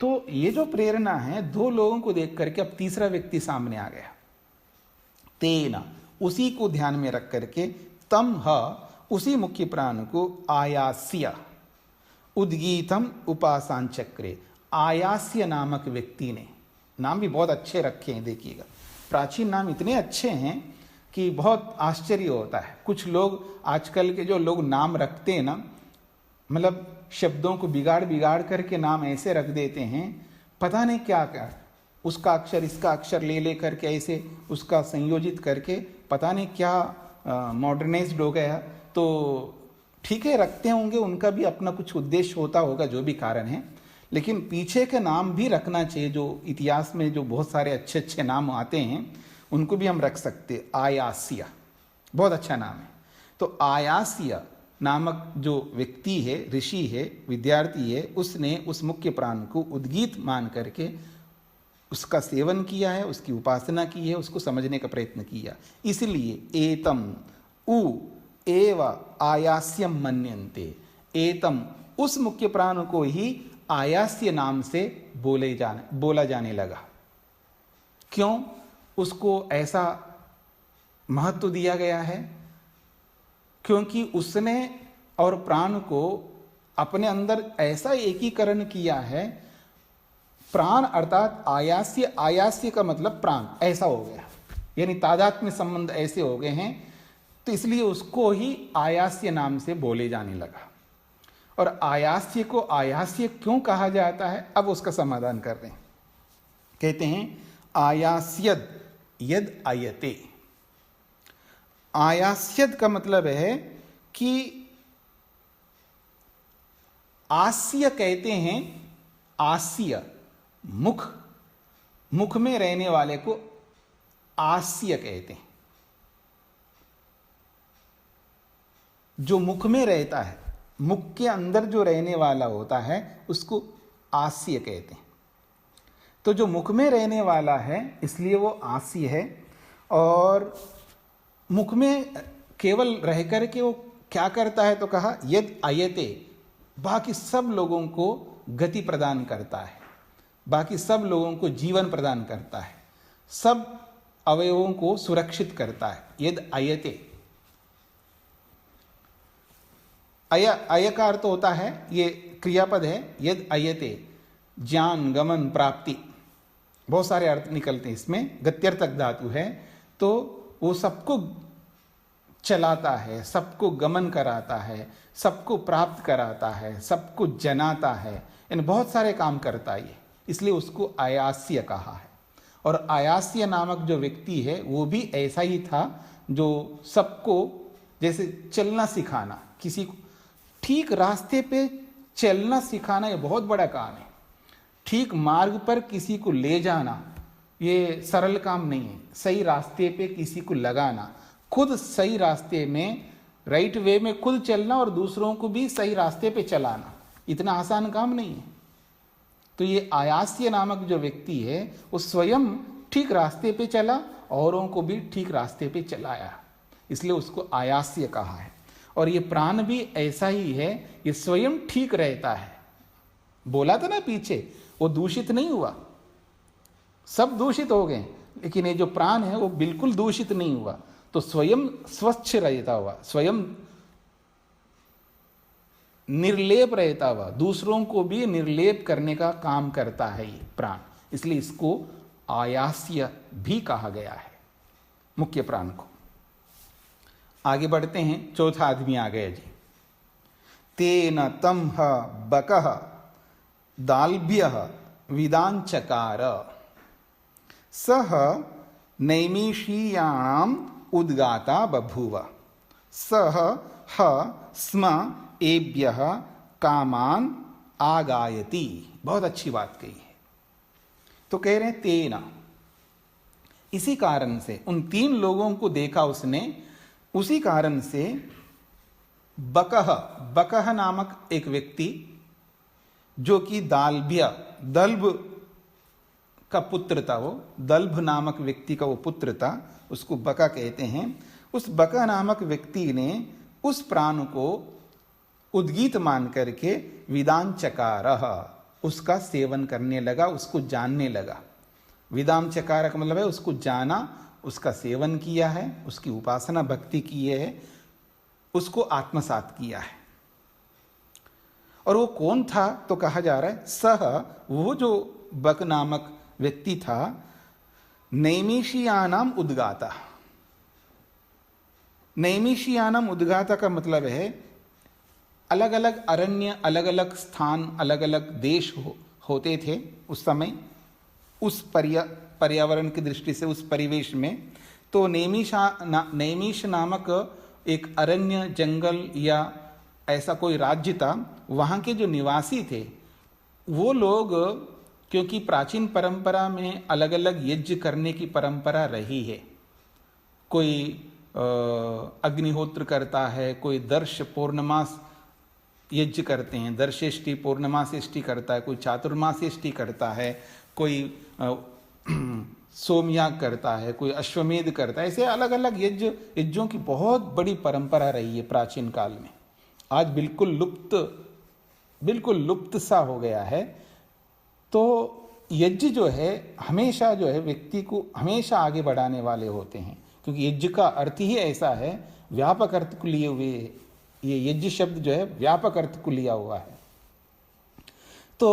तो ये जो प्रेरणा है, दो लोगों को देख करके अब तीसरा व्यक्ति सामने आ गया। तेना, उसी को ध्यान में रख करके, तम ह, उसी मुख्य प्राण को आयास्य उद्गीतम उपासान चक्रे, आयास्य नामक व्यक्ति ने, नाम भी बहुत अच्छे रखे हैं, देखिएगा प्राचीन नाम इतने अच्छे हैं कि बहुत आश्चर्य होता है। कुछ लोग आजकल के जो लोग नाम रखते हैं ना, मतलब शब्दों को बिगाड़ करके नाम ऐसे रख देते हैं, पता नहीं क्या क्या, उसका अक्षर इसका अक्षर ले करके ऐसे उसका संयोजित करके पता नहीं क्या मॉडर्नाइज्ड हो गया। तो ठीक है, रखते होंगे, उनका भी अपना कुछ उद्देश्य होता होगा, जो भी कारण है, लेकिन पीछे के नाम भी रखना चाहिए। जो इतिहास में जो बहुत सारे अच्छे अच्छे नाम आते हैं उनको भी हम रख सकते। आयास्य बहुत अच्छा नाम है। तो आयास्य नामक जो व्यक्ति है, ऋषि है, विद्यार्थी है, उसने उस मुख्य प्राण को उद्गीत मान करके उसका सेवन किया है, उसकी उपासना की है, उसको समझने का प्रयत्न किया। इसलिए एतम उ एव आयास्यम मन्यन्ते, एतम उस मुख्य प्राण को ही आयास्य नाम से बोला जाने लगा। क्यों उसको ऐसा महत्व दिया गया है? क्योंकि उसने और प्राण को अपने अंदर ऐसा एकीकरण किया है। प्राण अर्थात आयास्य, आयास्य का मतलब प्राण, ऐसा हो गया, यानी तादात्म्य संबंध ऐसे हो गए हैं, तो इसलिए उसको ही आयास्य नाम से बोले जाने लगा। और आयास्य को आयास्य क्यों कहा जाता है, अब उसका समाधान कर रहे हैं। कहते हैं आयास्यद यद आयते। आयास्यद का मतलब है कि आस्य कहते हैं, आस्य मुख में रहने वाले को आस्य कहते हैं। जो मुख में रहता है, मुख के अंदर जो रहने वाला होता है, उसको आस्य कहते हैं। तो जो मुख में रहने वाला है इसलिए वो आस्य है। और मुख में केवल रह करके वो क्या करता है, तो कहा यद आयते, बाकी सब लोगों को गति प्रदान करता है, बाकी सब लोगों को जीवन प्रदान करता है, सब अवयवों को सुरक्षित करता है। यद आयते, अय का अर्थ होता है, ये क्रियापद है, यद आयते, ज्ञान, गमन, प्राप्ति, बहुत सारे अर्थ निकलते हैं इसमें। गत्यर्थक धातु है, तो वो सबको चलाता है, सबको गमन कराता है, सबको प्राप्त कराता है, सबको जनाता है, यानी बहुत सारे काम करता है ये, इसलिए उसको आयास्य कहा है। और आयास्य नामक जो व्यक्ति है वो भी ऐसा ही था, जो सबको जैसे चलना सिखाना, किसी को ठीक रास्ते पे चलना सिखाना, ये बहुत बड़ा काम है। ठीक मार्ग पर किसी को ले जाना, ये सरल काम नहीं है। सही रास्ते पे किसी को लगाना, खुद सही रास्ते में, राइट वे में खुद चलना और दूसरों को भी सही रास्ते पे चलाना, इतना आसान काम नहीं है। तो ये आयास्य नामक जो व्यक्ति है वो स्वयं ठीक रास्ते पे चला, औरों को भी ठीक रास्ते पे चलाया, इसलिए उसको आयास्य कहा है। और ये प्राण भी ऐसा ही है, ये स्वयं ठीक रहता है। बोला था ना पीछे, वो दूषित नहीं हुआ, सब दूषित हो गए, लेकिन ये जो प्राण है वो बिल्कुल दूषित नहीं हुआ, तो स्वयं स्वच्छ रहता हुआ, स्वयं निर्लेप रहता हुआ, दूसरों को भी निर्लेप करने का काम करता है ये प्राण, इसलिए इसको आयास्य भी कहा गया है, मुख्य प्राण को। आगे बढ़ते हैं, चौथा आदमी आ गया जी। तेन तम बकः दाल्भ्यः विदांचकार सह नैमिषीयाणाम उद्गाता बभूव सह ह स्म एभ्यः कामान आगायति। बहुत अच्छी बात कही है। तो कह रहे हैं तेना, इसी कारण से उन तीन लोगों को देखा उसने, उसी कारण से बकह, बकह नामक एक व्यक्ति जो कि दाल्भ्य, दल्भ का पुत्र था, वो दल्भ नामक व्यक्ति का वो पुत्र था, उसको बका कहते हैं। उस बका नामक व्यक्ति ने उस प्राण को उद्गीत मान करके विदान चकारः, उसका सेवन करने लगा, उसको जानने लगा। विदाम चकार का मतलब है उसको जाना, उसका सेवन किया है, उसकी उपासना भक्ति की है, उसको आत्मसात किया है। और वो कौन था? तो कहा जा रहा है सह, वो जो बक नामक व्यक्ति था, नैमिषीयानाम उद्गाता। नैमिषीयानाम उद्गाता का मतलब है अलग अलग अरण्य, अलग अलग स्थान, अलग अलग देश होते थे उस समय, उस पर्यावरण की दृष्टि से, उस परिवेश में। तो नैमिष नामक एक अरण्य, जंगल या ऐसा कोई राज्य था। वहाँ के जो निवासी थे वो लोग, क्योंकि प्राचीन परंपरा में अलग अलग यज्ञ करने की परंपरा रही है। कोई अग्निहोत्र करता है, कोई दर्श पूर्णमास यज्ञ करते हैं, दर्शेष्टि पूर्णमासेष्टि करता है, कोई चातुर्मासेष्टि करता है, कोई सोमयाग करता है, कोई अश्वमेध करता है। ऐसे अलग अलग यज्ञों की बहुत बड़ी परंपरा रही है प्राचीन काल में। आज बिल्कुल लुप्त सा हो गया है। तो यज्ञ जो है हमेशा जो है व्यक्ति को हमेशा आगे बढ़ाने वाले होते हैं, क्योंकि यज्ञ का अर्थ ही ऐसा है, व्यापक अर्थ को लिए हुए। ये यज्ञ शब्द जो है व्यापक अर्थ को लिया हुआ है। तो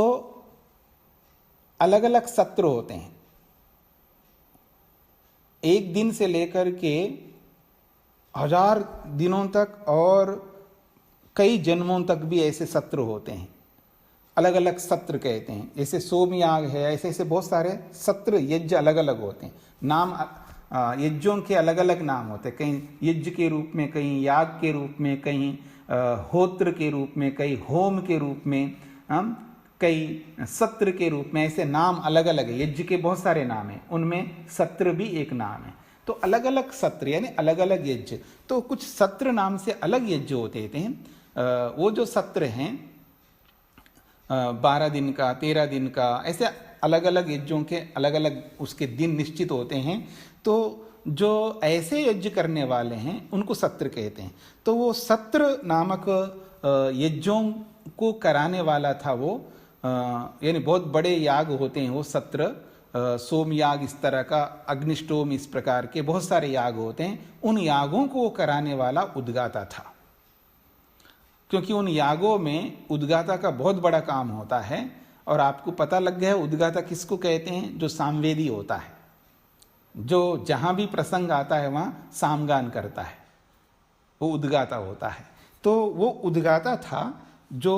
अलग अलग सत्र होते हैं, एक दिन से लेकर के 1000 दिनों तक और कई जन्मों तक भी ऐसे सत्र होते हैं। अलग अलग सत्र कहते हैं, जैसे सोमयाग है, ऐसे ऐसे बहुत सारे सत्र यज्ञ अलग अलग होते हैं। नाम यज्ञों के अलग अलग नाम होते हैं, कहीं यज्ञ के रूप में, कहीं याग के रूप में, कहीं होत्र के रूप में, कहीं होम के रूप में, कई सत्र के रूप में, ऐसे नाम अलग अलग है। यज्ञ के बहुत सारे नाम हैं, उनमें सत्र भी एक नाम है। तो अलग अलग सत्र यानी अलग अलग यज्ञ। तो कुछ सत्र नाम से अलग यज्ञ होते थे। वो जो सत्र हैं 12 दिन का, 13 दिन का, ऐसे अलग अलग यज्ञों के अलग अलग उसके दिन निश्चित होते हैं। तो जो ऐसे यज्ञ करने वाले हैं उनको सत्र कहते हैं। तो वो सत्र नामक यज्ञों को कराने वाला था वो, यानी बहुत बड़े याग होते हैं वो सत्र, सोम याग इस तरह का, अग्निष्टोम इस प्रकार के बहुत सारे याग होते हैं। उन यागों को कराने वाला उद्गाता था, क्योंकि उन यागों में उद्गाता का बहुत बड़ा काम होता है। और आपको पता लग गया है उद्गाता किसको कहते हैं? जो सामवेदी होता है, जो जहाँ भी प्रसंग आता है वहाँ सामगान करता है, वो उद्गाता होता है। तो वो उद्गाता था जो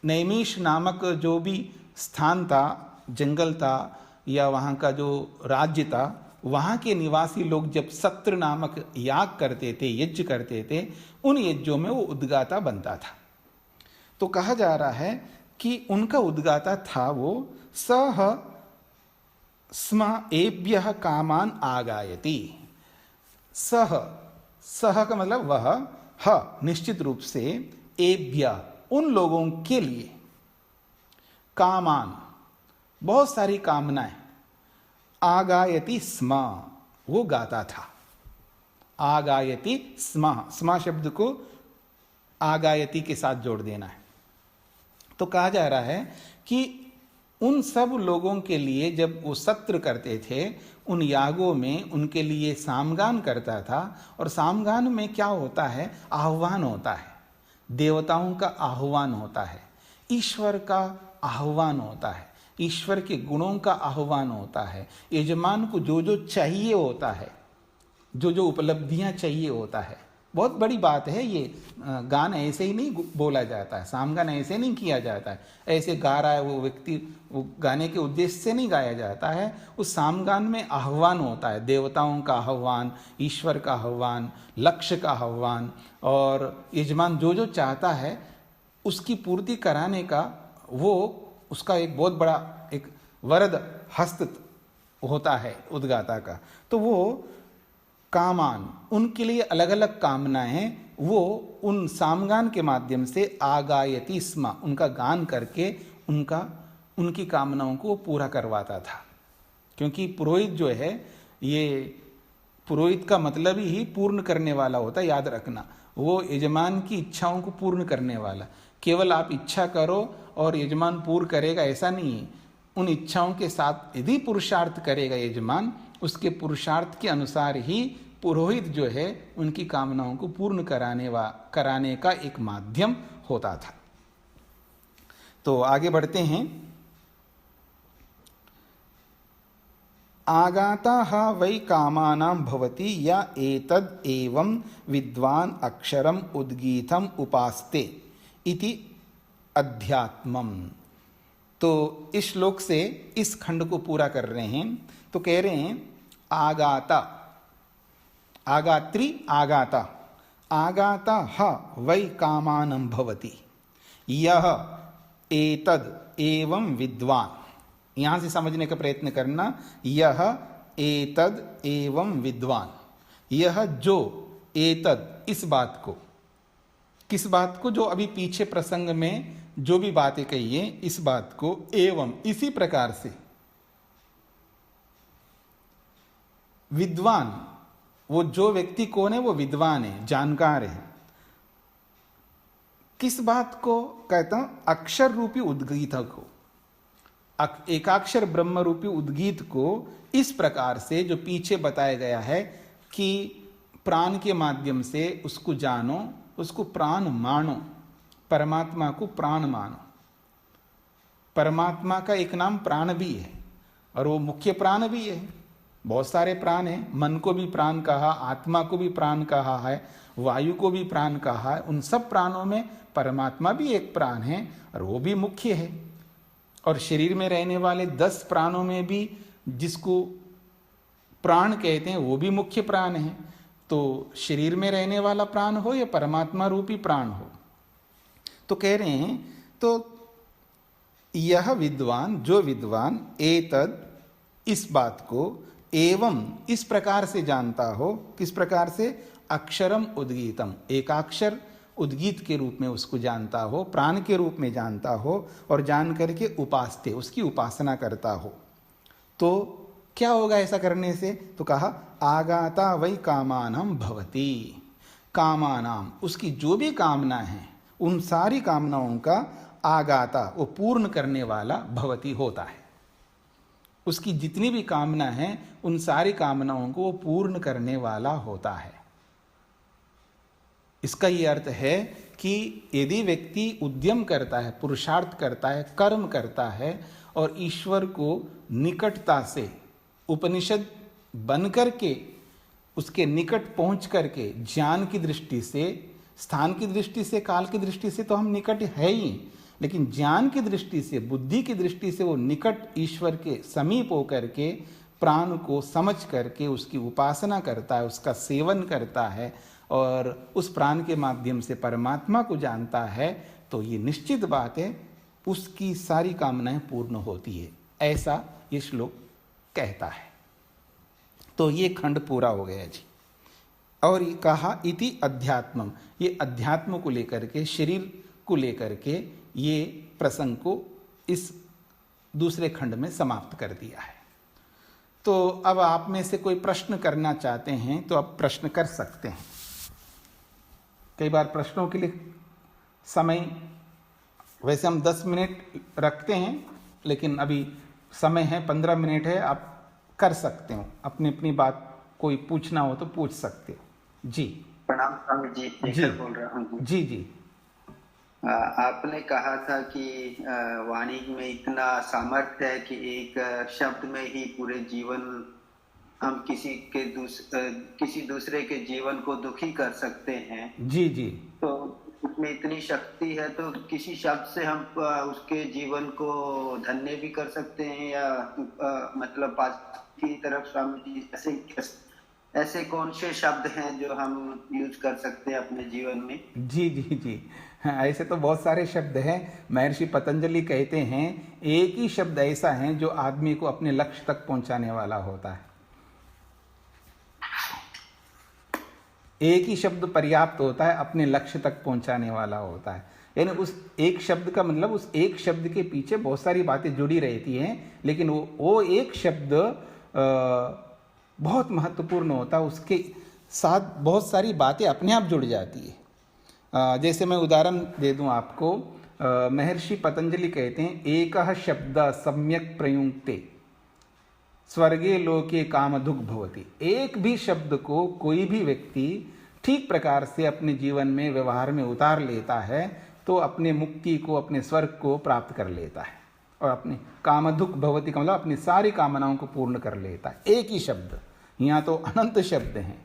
नैमिष नामक जो भी स्थान था, जंगल था या वहाँ का जो राज्य था, वहाँ के निवासी लोग जब सत्र नामक याग करते थे, यज्ञ करते थे, उन यज्ञों में वो उद्गाता बनता था। तो कहा जा रहा है कि उनका उद्गाता था वो सह स्म एभ्यः कामान आगायति। सह, सह का मतलब वह, ह निश्चित रूप से, एभ्य उन लोगों के लिए, कामान बहुत सारी कामनाएं, आगायति स्म वो गाता था। आगायति स्म, स्म शब्द को आगायति के साथ जोड़ देना है। तो कहा जा रहा है कि उन सब लोगों के लिए जब वो सत्र करते थे, उन यागों में उनके लिए सामगान करता था। और सामगान में क्या होता है? आह्वान होता है, देवताओं का आह्वान होता है, ईश्वर का आह्वान होता है, ईश्वर के गुणों का आह्वान होता है, यजमान को जो जो चाहिए होता है, जो जो उपलब्धियां चाहिए होता है। बहुत बड़ी बात है ये। गान ऐसे ही नहीं बोला जाता है, सामगान ऐसे नहीं किया जाता है, ऐसे गा रहा है वो व्यक्ति, वो गाने के उद्देश्य से नहीं गाया जाता है। उस सामगान में आह्वान होता है, देवताओं का आह्वान, ईश्वर का आह्वान, लक्ष्य का आह्वान, और यजमान जो जो चाहता है उसकी पूर्ति कराने का वो उसका एक बहुत बड़ा एक वरद हस्त होता है उद्गाता का। तो वो कामान, उनके लिए अलग अलग कामनाएं, वो उन सामगान के माध्यम से आगायति स्म, उनका गान करके उनकी कामनाओं को पूरा करवाता था। क्योंकि पुरोहित जो है, ये पुरोहित का मतलब ही पूर्ण करने वाला होता है, याद रखना। वो यजमान की इच्छाओं को पूर्ण करने वाला। केवल आप इच्छा करो और यजमान पूर्ण करेगा ऐसा नहीं है। उन इच्छाओं के साथ यदि पुरुषार्थ करेगा यजमान, उसके पुरुषार्थ के अनुसार ही पुरोहित जो है उनकी कामनाओं को पूर्ण कराने का एक माध्यम होता था। तो आगे बढ़ते हैं। आगाताः वै कामानां भवति या एतद् एवं विद्वान् अक्षरम् उद्गीतम् उपास्ते इति अध्यात्मम्। तो इस श्लोक से इस खंड को पूरा कर रहे हैं। तो कह रहे हैं आगाता, आगात्री, आगाता, आगाता ह वै कामानं भवति यह एतद् एवं विद्वान्। यहां से समझने का प्रयत्न करना। यह एतद् एवं विद्वान्, यह जो, एतद् इस बात को, किस बात को? जो अभी पीछे प्रसंग में जो भी बातें कही है, इस बात को, एवं इसी प्रकार से, विद्वान, वो जो व्यक्ति कौन है? वो विद्वान है, जानकार है। किस बात को कहता हूं? अक्षर रूपी उद्गीत को, एकाक्षर ब्रह्म रूपी उद्गीत को इस प्रकार से जो पीछे बताया गया है कि प्राण के माध्यम से उसको जानो, उसको प्राण मानो, परमात्मा को प्राण मानो। परमात्मा का एक नाम प्राण भी है और वो मुख्य प्राण भी है। बहुत सारे प्राण हैं, मन को भी प्राण कहा, आत्मा को भी प्राण कहा है, वायु को भी प्राण कहा है। उन सब प्राणों में परमात्मा भी एक प्राण है और वो भी मुख्य है। और शरीर में रहने वाले 10 प्राणों में भी जिसको प्राण कहते हैं वो भी मुख्य प्राण है। तो शरीर में रहने वाला प्राण हो या परमात्मा रूपी प्राण हो। तो कह रहे हैं, तो यह विद्वान, जो विद्वान, एतद इस बात को, एवं इस प्रकार से जानता हो। किस प्रकार से? अक्षरम उद्गीतम, एकाक्षर उद्गीत के रूप में उसको जानता हो, प्राण के रूप में जानता हो, और जान करके उपासते, उसकी उपासना करता हो। तो क्या होगा ऐसा करने से? तो कहा आगाता वै कामानां भवति, कामानाम, उसकी जो भी कामना है उन सारी कामनाओं का आगाता, वो पूर्ण करने वाला, भवति होता है। उसकी जितनी भी कामना है उन सारी कामनाओं को वो पूर्ण करने वाला होता है। इसका ये अर्थ है कि यदि व्यक्ति उद्यम करता है, पुरुषार्थ करता है, कर्म करता है और ईश्वर को निकटता से, उपनिषद बन करके उसके निकट पहुंच करके, ज्ञान की दृष्टि से, स्थान की दृष्टि से, काल की दृष्टि से तो हम निकट है ही, लेकिन ज्ञान की दृष्टि से, बुद्धि की दृष्टि से वो निकट ईश्वर के समीप होकर के प्राण को समझ करके उसकी उपासना करता है, उसका सेवन करता है और उस प्राण के माध्यम से परमात्मा को जानता है। तो ये निश्चित बात है उसकी सारी कामनाएं पूर्ण होती है। ऐसा ये श्लोक कहता है। तो ये खंड पूरा हो गया जी। और ये कहा इति अध्यात्मम, ये अध्यात्म को लेकर के, शरीर को लेकर के ये प्रसंग को इस दूसरे खंड में समाप्त कर दिया है। तो अब आप में से कोई प्रश्न करना चाहते हैं तो आप प्रश्न कर सकते हैं। कई बार प्रश्नों के लिए समय, वैसे हम 10 मिनट रखते हैं, लेकिन अभी समय है 15 मिनट है, आप कर सकते हो, अपनी अपनी बात कोई पूछना हो तो पूछ सकते हो जी। प्रणाम स्वामी जी, जी बोल रहा हूँ। जी जी। आपने कहा था कि वाणी में इतना सामर्थ्य है कि एक शब्द में ही पूरे जीवन हम किसी दूसरे के जीवन को दुखी कर सकते हैं। जी जी। तो उसमें इतनी शक्ति है, तो किसी शब्द से हम उसके जीवन को धन्य भी कर सकते हैं, या मतलब पास की तरफ स्वामी जी ऐसे कौन से शब्द हैं जो हम यूज कर सकते हैं अपने जीवन में? जी जी जी, ऐसे तो बहुत सारे शब्द हैं। महर्षि पतंजलि कहते हैं एक ही शब्द ऐसा है जो आदमी को अपने लक्ष्य तक पहुंचाने वाला होता है। एक ही शब्द पर्याप्त होता है, अपने लक्ष्य तक पहुंचाने वाला होता है। यानी उस एक शब्द का मतलब, उस एक शब्द के पीछे बहुत सारी बातें जुड़ी रहती हैं, लेकिन वो एक शब्द बहुत महत्वपूर्ण होता है, उसके साथ बहुत सारी बातें अपने आप जुड़ जाती है। जैसे मैं उदाहरण दे दूं आपको, महर्षि पतंजलि कहते हैं एकः शब्द सम्यक प्रयुक्ते स्वर्गे लोके कामधुक् भवति। एक भी शब्द को कोई भी व्यक्ति ठीक प्रकार से अपने जीवन में व्यवहार में उतार लेता है तो अपने मुक्ति को, अपने स्वर्ग को प्राप्त कर लेता है, और अपने कामधुक् भवति का मतलब अपनी सारी कामनाओं को पूर्ण कर लेता है। एक ही शब्द, यहाँ तो अनंत शब्द हैं।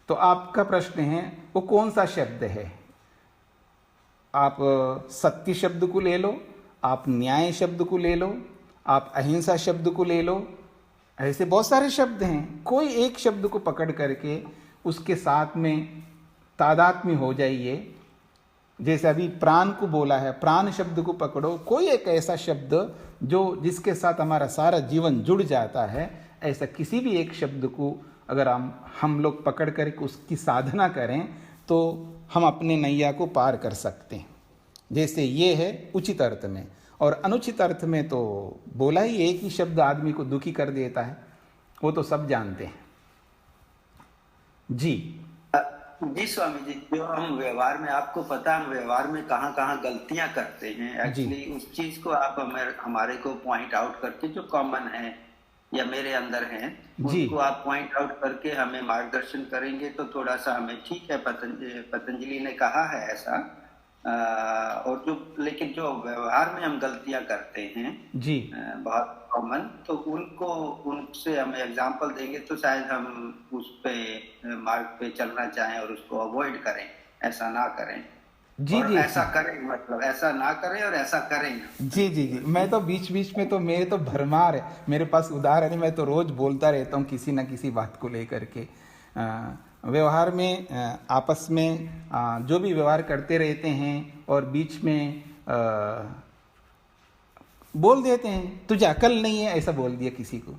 तो आपका प्रश्न है वो कौन सा शब्द है? आप सत्य शब्द को ले लो, आप न्याय शब्द को ले लो, आप अहिंसा शब्द को ले लो, ऐसे बहुत सारे शब्द हैं। कोई एक शब्द को पकड़ करके उसके साथ में तादात्म्य हो जाइए। जैसे अभी प्राण को बोला है, प्राण शब्द को पकड़ो, कोई एक ऐसा शब्द जो जिसके साथ हमारा सारा जीवन जुड़ जाता है, ऐसा किसी भी एक शब्द को अगर हम लोग पकड़ करके उसकी साधना करें तो हम अपने नैया को पार कर सकते हैं। जैसे ये है उचित अर्थ में, और अनुचित अर्थ में तो बोला ही एक ही शब्द आदमी को दुखी कर देता है, वो तो सब जानते हैं जी। जी स्वामी जी, जो हम व्यवहार में, आपको पता है हम व्यवहार में कहाँ कहाँ गलतियां करते हैं, एक्चुअली उस चीज को आप हमारे को पॉइंट आउट करके, जो कॉमन है या मेरे अंदर है, उसको आप पॉइंट आउट करके हमें मार्गदर्शन करेंगे तो थोड़ा सा हमें, ठीक है पतंजलि ने कहा है ऐसा, और लेकिन जो व्यवहार में हम गलतियां करते हैं जी बहुत कॉमन, तो उनसे हम एग्जांपल देंगे तो शायद हम उस पे मार्ग पे चलना चाहें और उसको अवॉइड करें, ऐसा ना करें। जी जी, ऐसा करें, मतलब ऐसा ना करें और ऐसा करें। जी जी जी, मैं तो बीच बीच में तो मेरे तो भरमार है, मेरे पास उदाहरण है, मैं तो रोज बोलता रहता हूँ किसी ना किसी बात को लेकर के। व्यवहार में आपस में जो भी व्यवहार करते रहते हैं और बीच में बोल देते हैं तुझे अकल नहीं है, ऐसा बोल दिया किसी को,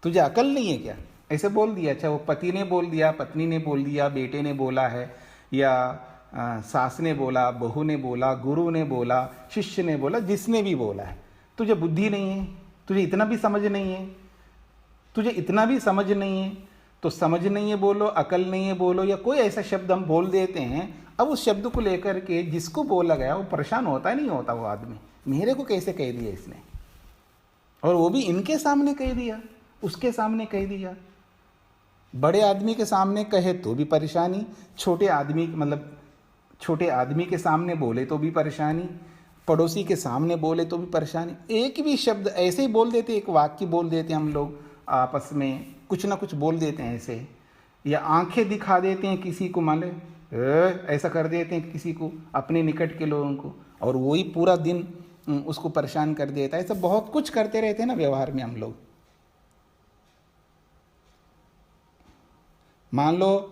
तुझे अकल नहीं है क्या, ऐसे बोल दिया। अच्छा, वो पति ने बोल दिया, पत्नी ने बोल दिया, बेटे ने बोला है, या सास ने बोला, बहू ने बोला, गुरु ने बोला, शिष्य ने बोला, जिसने भी बोला है, तुझे बुद्धि नहीं है, तुझे इतना भी समझ नहीं है, तुझे इतना भी समझ नहीं है, तो समझ नहीं है बोलो, अकल नहीं है बोलो, या कोई ऐसा शब्द हम बोल देते हैं। अब उस शब्द को लेकर के जिसको बोला गया वो परेशान होता है नहीं होता, वो आदमी मेरे को कैसे कह दिया इसने, और वो भी इनके सामने कह दिया, उसके सामने कह दिया। बड़े आदमी के सामने कहे तो भी परेशानी, छोटे आदमी मतलब छोटे आदमी के सामने बोले तो भी परेशानी, पड़ोसी के सामने बोले तो भी परेशानी। एक भी शब्द ऐसे ही बोल देते, एक वाक्य बोल देते हम लोग आपस में, कुछ ना कुछ बोल देते हैं ऐसे, या आंखें दिखा देते हैं किसी को, मान ले ऐसा कर देते हैं किसी को, अपने निकट के लोगों को, और वही पूरा दिन उसको परेशान कर देता है। ऐसा बहुत कुछ करते रहते हैं ना व्यवहार में हम लोग। मान लो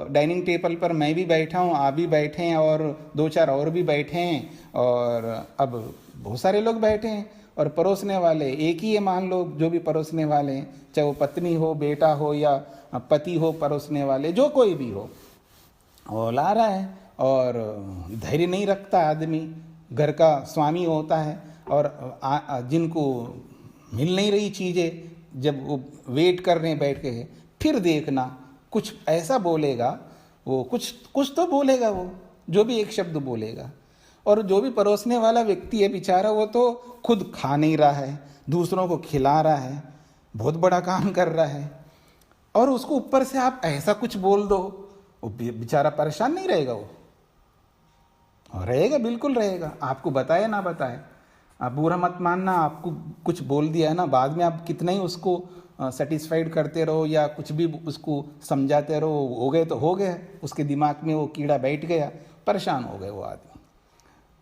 डाइनिंग टेबल पर मैं भी बैठा हूँ, आप भी बैठे हैं, और 2-4 और भी बैठे हैं, और अब बहुत सारे लोग बैठे हैं, और परोसने वाले एक ही है, मान लो जो भी परोसने वाले हैं, चाहे वो पत्नी हो, बेटा हो या पति हो, परोसने वाले जो कोई भी हो, वो ला रहा है और धैर्य नहीं रखता आदमी, घर का स्वामी होता है और जिनको मिल नहीं रही चीज़ें, जब वो वेट कर रहे हैं बैठ के, फिर देखना कुछ ऐसा बोलेगा वो, कुछ तो बोलेगा वो, जो भी एक शब्द बोलेगा। और जो भी परोसने वाला व्यक्ति है बेचारा, वो तो खुद खा नहीं रहा है, दूसरों को खिला रहा है, बहुत बड़ा काम कर रहा है, और उसको ऊपर से आप ऐसा कुछ बोल दो, वो बेचारा परेशान नहीं रहेगा? वो रहेगा, बिल्कुल रहेगा। आपको बताए ना बताए, आप बुरा मत मानना, आपको कुछ बोल दिया है ना, बाद में आप कितना ही उसको सेटिस्फाइड करते रहो या कुछ भी उसको समझाते रहो, हो गए तो हो गए, उसके दिमाग में वो कीड़ा बैठ गया, परेशान हो गए वो आदमी।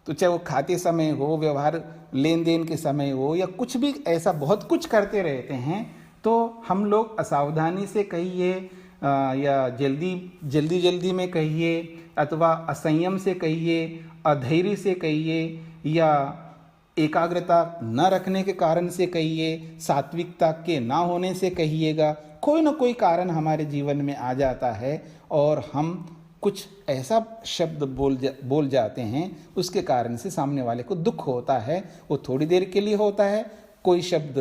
तो चाहे वो खाते समय हो, व्यवहार लेन देन के समय हो, या कुछ भी ऐसा बहुत कुछ करते रहते हैं, तो हम लोग असावधानी से कहिए या जल्दी में कहिए, अथवा असंयम से कहिए, अधैर्य से कहिए, या एकाग्रता न रखने के कारण से कहिए, सात्विकता के ना होने से कहिएगा, कोई ना कोई कारण हमारे जीवन में आ जाता है और हम कुछ ऐसा शब्द बोल जाते हैं, उसके कारण से सामने वाले को दुख होता है। वो थोड़ी देर के लिए होता है, कोई शब्द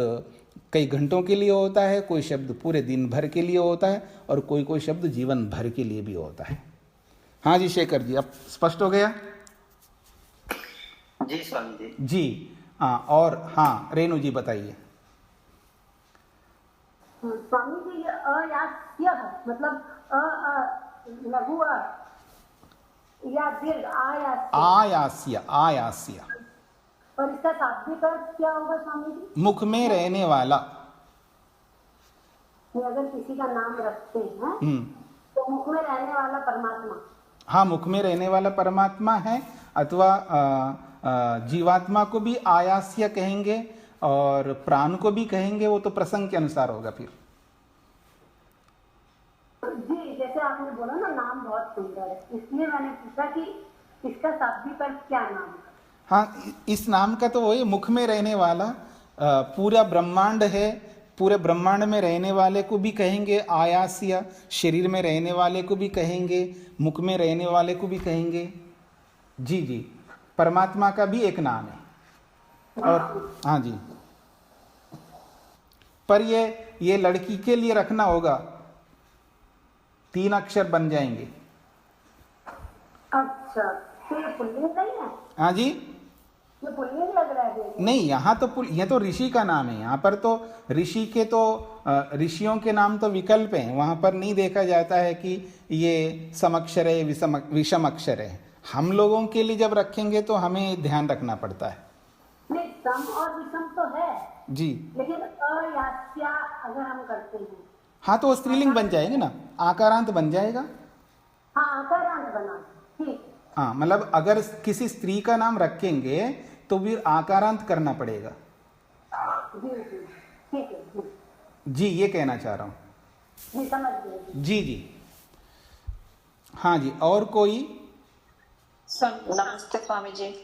कई घंटों के लिए होता है, कोई शब्द पूरे दिन भर के लिए होता है, और कोई शब्द जीवन भर के लिए भी होता है। हाँ जी शेखर जी, अब स्पष्ट हो गया? जी स्वामी जी। जी और हाँ रेणु जी बताइए। स्वामी जी, ये अयास्य मतलब लघु या दीर्घ आयास्य? आयास्य। और इसका शाब्दिक अर्थ क्या होगा स्वामी जी? मुख में रहने वाला। अगर किसी का नाम रखते हैं तो मुख में रहने वाला परमात्मा। हाँ, मुख में रहने वाला परमात्मा है, अथवा जीवात्मा को भी आयास्य कहेंगे और प्राण को भी कहेंगे, वो तो प्रसंग के अनुसार होगा फिर। जी, जैसे आपने बोला ना नाम बहुत सुंदर है, इसलिए मैंने पूछा कि इसका शाब्दिक अर्थ क्या नाम है? हाँ, इस नाम का तो वही मुख में रहने वाला, पूरा ब्रह्मांड है, पूरे ब्रह्मांड में रहने वाले को भी कहेंगे आयास्य, शरीर में रहने वाले को भी कहेंगे, मुख में रहने वाले को भी कहेंगे। जी जी, परमात्मा का भी एक नाम है। और हाँ जी, पर ये लड़की के लिए रखना होगा, 3 अक्षर बन जाएंगे। अच्छा, तो ये पुल्लिंग नहीं है? हाँ जी, ये पुल्लिंग लग रहा है? नहीं, यहाँ तो ये तो ऋषि का नाम है। यहाँ पर तो ऋषि के तो ऋषियों के नाम तो विकल्प हैं, वहाँ पर नहीं देखा जाता है कि ये समअक्षर है विषम अक्षर है। हम लोगों के लिए जब रखेंगे तो हमें ध्यान रखना पड़ता है। नहीं, सम और विषम तो है जी, लेकिन अयास्या अगर हम करते हैं, हाँ तो स्त्रीलिंग बन जाएगा ना, आकारांत बन जाएगा। हाँ, आकारांत बना, ठीक। हाँ, मतलब अगर किसी स्त्री का नाम रखेंगे तो फिर आकारांत करना पड़ेगा। जी जी, ठीक है जी, ये कहना चाह रहा हूँ। जी, समझ गए। जी जी, हाँ जी, और कोई? नमस्ते स्वामी जी।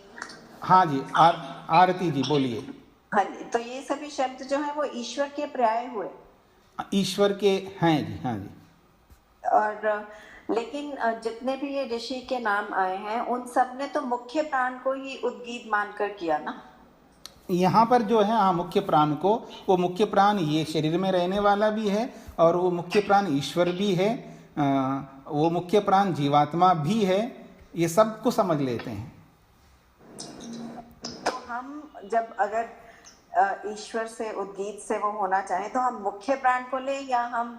हाँ जी, आरती जी बोलिए। हाँ जी, तो ये सभी शब्द जो है वो ईश्वर के पर्याय हुए। ईश्वर के हैं जी, हाँ जी। और लेकिन जितने भी ये ऋषि के नाम आए हैं उन सब ने तो मुख्य प्राण को ही उद्गीत मानकर किया ना। यहाँ पर जो है, हाँ, मुख्य प्राण को, वो मुख्य प्राण ये शरीर में रहने वाला भी है और वो मुख्य प्राण ईश्वर भी है, वो मुख्य प्राण जीवात्मा भी है, ये सब को समझ लेते हैं। तो हम जब अगर ईश्वर से उद्गीत से वो होना चाहें तो हम मुख्य प्राण को लें या हम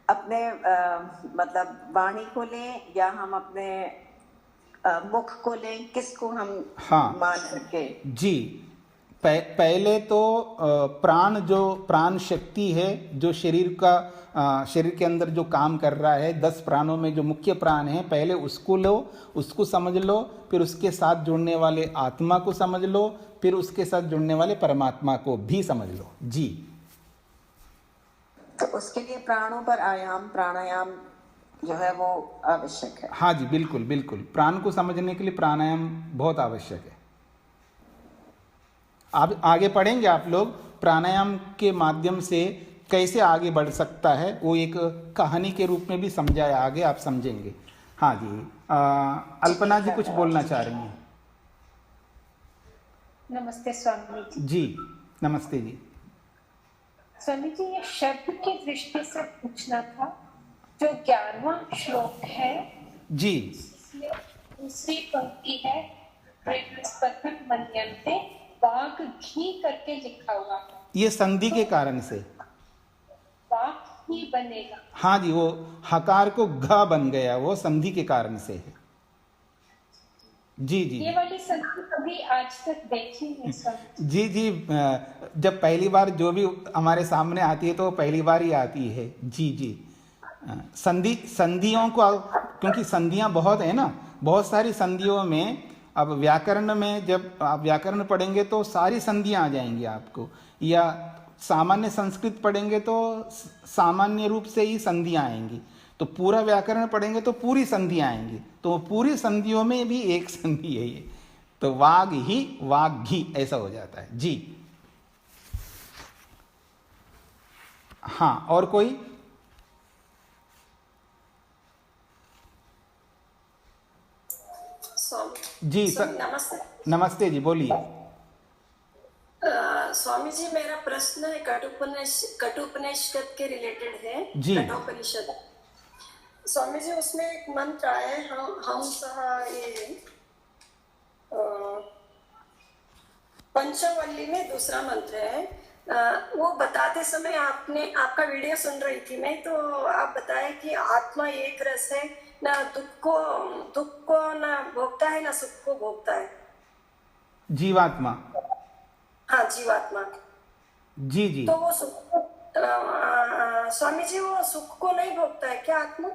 अपने मतलब वाणी को लें या हम अपने मुख को लें, किसको हम मान सके? जी, पहले तो प्राण शक्ति है जो शरीर के अंदर जो काम कर रहा है, 10 प्राणों में जो मुख्य प्राण है, पहले उसको लो, उसको समझ लो, फिर उसके साथ जुड़ने वाले आत्मा को समझ लो, फिर उसके साथ जुड़ने वाले परमात्मा को भी समझ लो। जी, तो उसके लिए प्राणों पर आयाम प्राणायाम जो है वो आवश्यक है। हाँ जी, बिल्कुल बिल्कुल, प्राण को समझने के लिए प्राणायाम बहुत आवश्यक है। अब आगे पढ़ेंगे आप लोग प्राणायाम के माध्यम से कैसे आगे बढ़ सकता है, वो एक कहानी के रूप में भी समझाया, आगे आप समझेंगे। हाँ जी, अल्पना जी कुछ बोलना चाह रही हैं। नमस्ते स्वामी जी। जी नमस्ते जी। स्वामी जी, ये शब्द की दृष्टि से पूछना था, जो 11वां श्लोक है जी, इसमें दूसरी पंक्ति है ऋग्वेद मन्यन्ते, वाग घी करके लिखा हुआ है। ये संधि के कारण से वाग ही बनेगा। हाँ जी, वो हकार को घ बन गया, वो संधि के कारण से है। जी जी ये वाली संधि कभी आज तक देखी नहीं स्वामी जी जी। जब पहली बार जो भी हमारे सामने आती है तो पहली बार ही आती है। जी जी। संधियों को, क्योंकि संधियां बहुत है ना, बहुत सारी संधियों में, अब व्याकरण में जब आप व्याकरण पढ़ेंगे तो सारी संधियां आ जाएंगी आपको, या सामान्य संस्कृत पढ़ेंगे तो सामान्य रूप से ही संधियां आएंगी, तो पूरा व्याकरण पढ़ेंगे तो पूरी संधियां आएंगी, तो पूरी संधियों में भी एक संधि है ये, तो वाग ही वाग घी ऐसा हो जाता है। जी हाँ, और कोई? जी सर, नमस्ते। नमस्ते जी, बोलिए। स्वामी जी, मेरा प्रश्न है कठोपनिषद के रिलेटेड है। जी। कठोपनिषद स्वामी जी, उसमें एक मंत्र आया है, हम सह ये पंचवल्ली में दूसरा मंत्र है। वो बताते समय आपका वीडियो सुन रही थी मैं, तो आप बताए कि आत्मा एक रस है, ना दुख को ना भोगता है, ना सुख को भोगता है। जीवात्मा। हाँ, जीवात्मा। जी जी। तो वो स्वामी जी, वो सुख को नहीं भोगता है क्या आत्मा?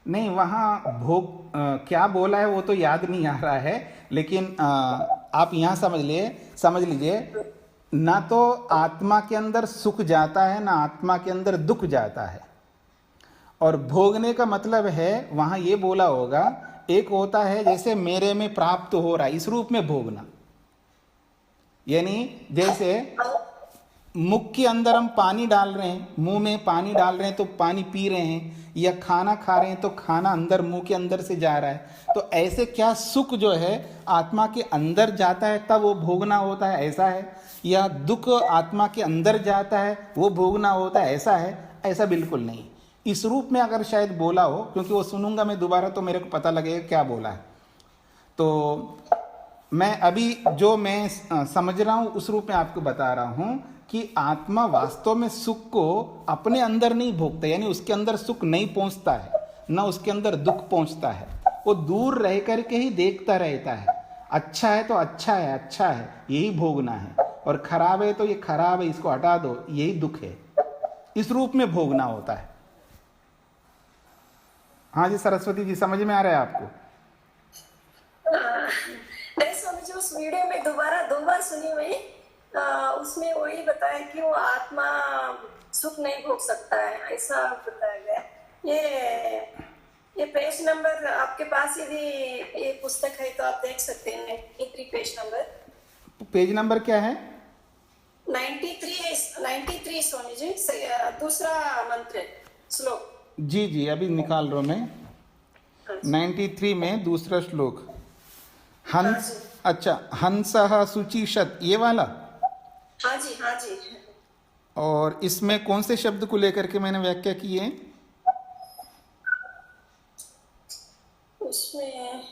नहीं, वहाँ भोग क्या बोला है वो तो याद नहीं आ रहा है, लेकिन आप यहाँ समझ लीजिए, ना तो आत्मा के अंदर सुख जाता है, ना आत्मा के अंदर दुख जाता है। और भोगने का मतलब है वहाँ ये बोला होगा, एक होता है जैसे मेरे में प्राप्त हो रहा है, इस रूप में भोगना, यानी जैसे मुख के अंदर हम पानी डाल रहे हैं, मुंह में पानी डाल रहे हैं तो पानी पी रहे हैं, या खाना खा रहे हैं तो खाना अंदर मुंह के अंदर से जा रहा है। तो ऐसे क्या सुख जो है आत्मा के अंदर जाता है तब वो भोगना होता है, ऐसा है? या दुख आत्मा के अंदर जाता है वो भोगना होता है, ऐसा है? ऐसा बिल्कुल नहीं। इस रूप में अगर शायद बोला हो, क्योंकि वो सुनूंगा मैं दोबारा तो मेरे को पता लगेगा क्या बोला है। तो मैं अभी जो मैं समझ रहा हूँ उस रूप में आपको बता रहा हूँ कि आत्मा वास्तव में सुख को अपने अंदर नहीं भोगता, यानी उसके अंदर सुख नहीं पहुँचता है, ना उसके अंदर दुख पहुँचता है। वो दूर रह करके ही देखता रहता है। अच्छा है तो अच्छा है, अच्छा है, यही भोगना है, और खराब है तो ये खराब है, इसको हटा दो, यही दुख है। इस रूप में भोगना होता है। हाँ जी सरस्वती जी, समझ में आ रहा है आपको? नहीं स्वामी जी, उस वीडियो में दो बार सुनी हुई, उसमें वही बताया कि वो आत्मा सुख नहीं भोग सकता है, ऐसा बताया गया। ये पेज नंबर आपके पास यदि ये पुस्तक है तो आप देख सकते हैं। 93 पेज नंबर। पेज नंबर क्या है? 93 स्वामी जी, दूसरा मंत्र श्लोक। जी जी, अभी निकाल रहा हूं मैं। 93 में दूसरा श्लोक। हंस, अच्छा, हंसः शुचिषत्, ये वाला? हाँ जी, हाँ जी। और इसमें कौन से शब्द को लेकर के मैंने व्याख्या की है? उसमें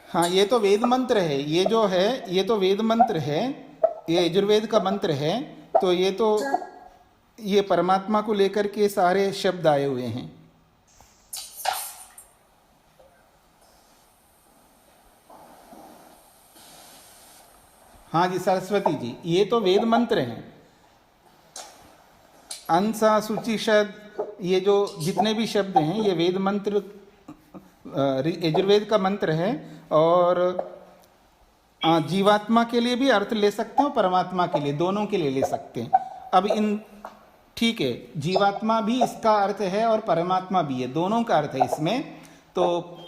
हाँ, ये तो वेद मंत्र है, ये जो है ये तो वेद मंत्र है, ये यजुर्वेद का मंत्र है। तो ये परमात्मा को लेकर के सारे शब्द आए हुए हैं। हाँ जी सरस्वती जी, ये तो वेद मंत्र हैं। अंसा शुचिषद, ये जो जितने भी शब्द हैं ये वेद मंत्र, यजुर्वेद का मंत्र है। और जीवात्मा के लिए भी अर्थ ले सकते हैं और परमात्मा के लिए, दोनों के लिए ले सकते हैं। अब ठीक है, जीवात्मा भी इसका अर्थ है और परमात्मा भी है, दोनों का अर्थ है इसमें। तो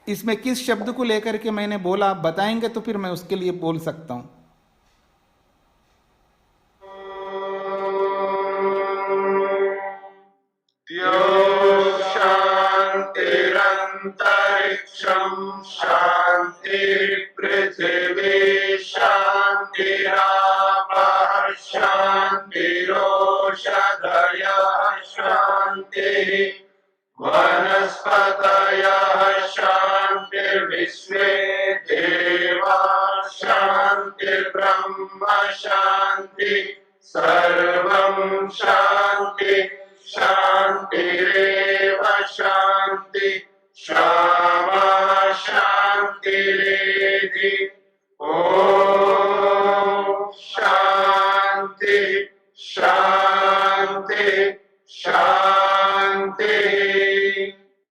इसमें किस शब्द को लेकर के मैंने बोला आप बताएंगे तो फिर मैं उसके लिए बोल सकता हूं। शांतिरंतरिक्षं शांति पृथिवी शांतिरापः शांतिरोषधयः शांतिः वनस्पतयः शांतिर्विश्वे देवाः शांतिर्ब्रह्म शांति सर्वं शांति शांतिरेव शांति शांति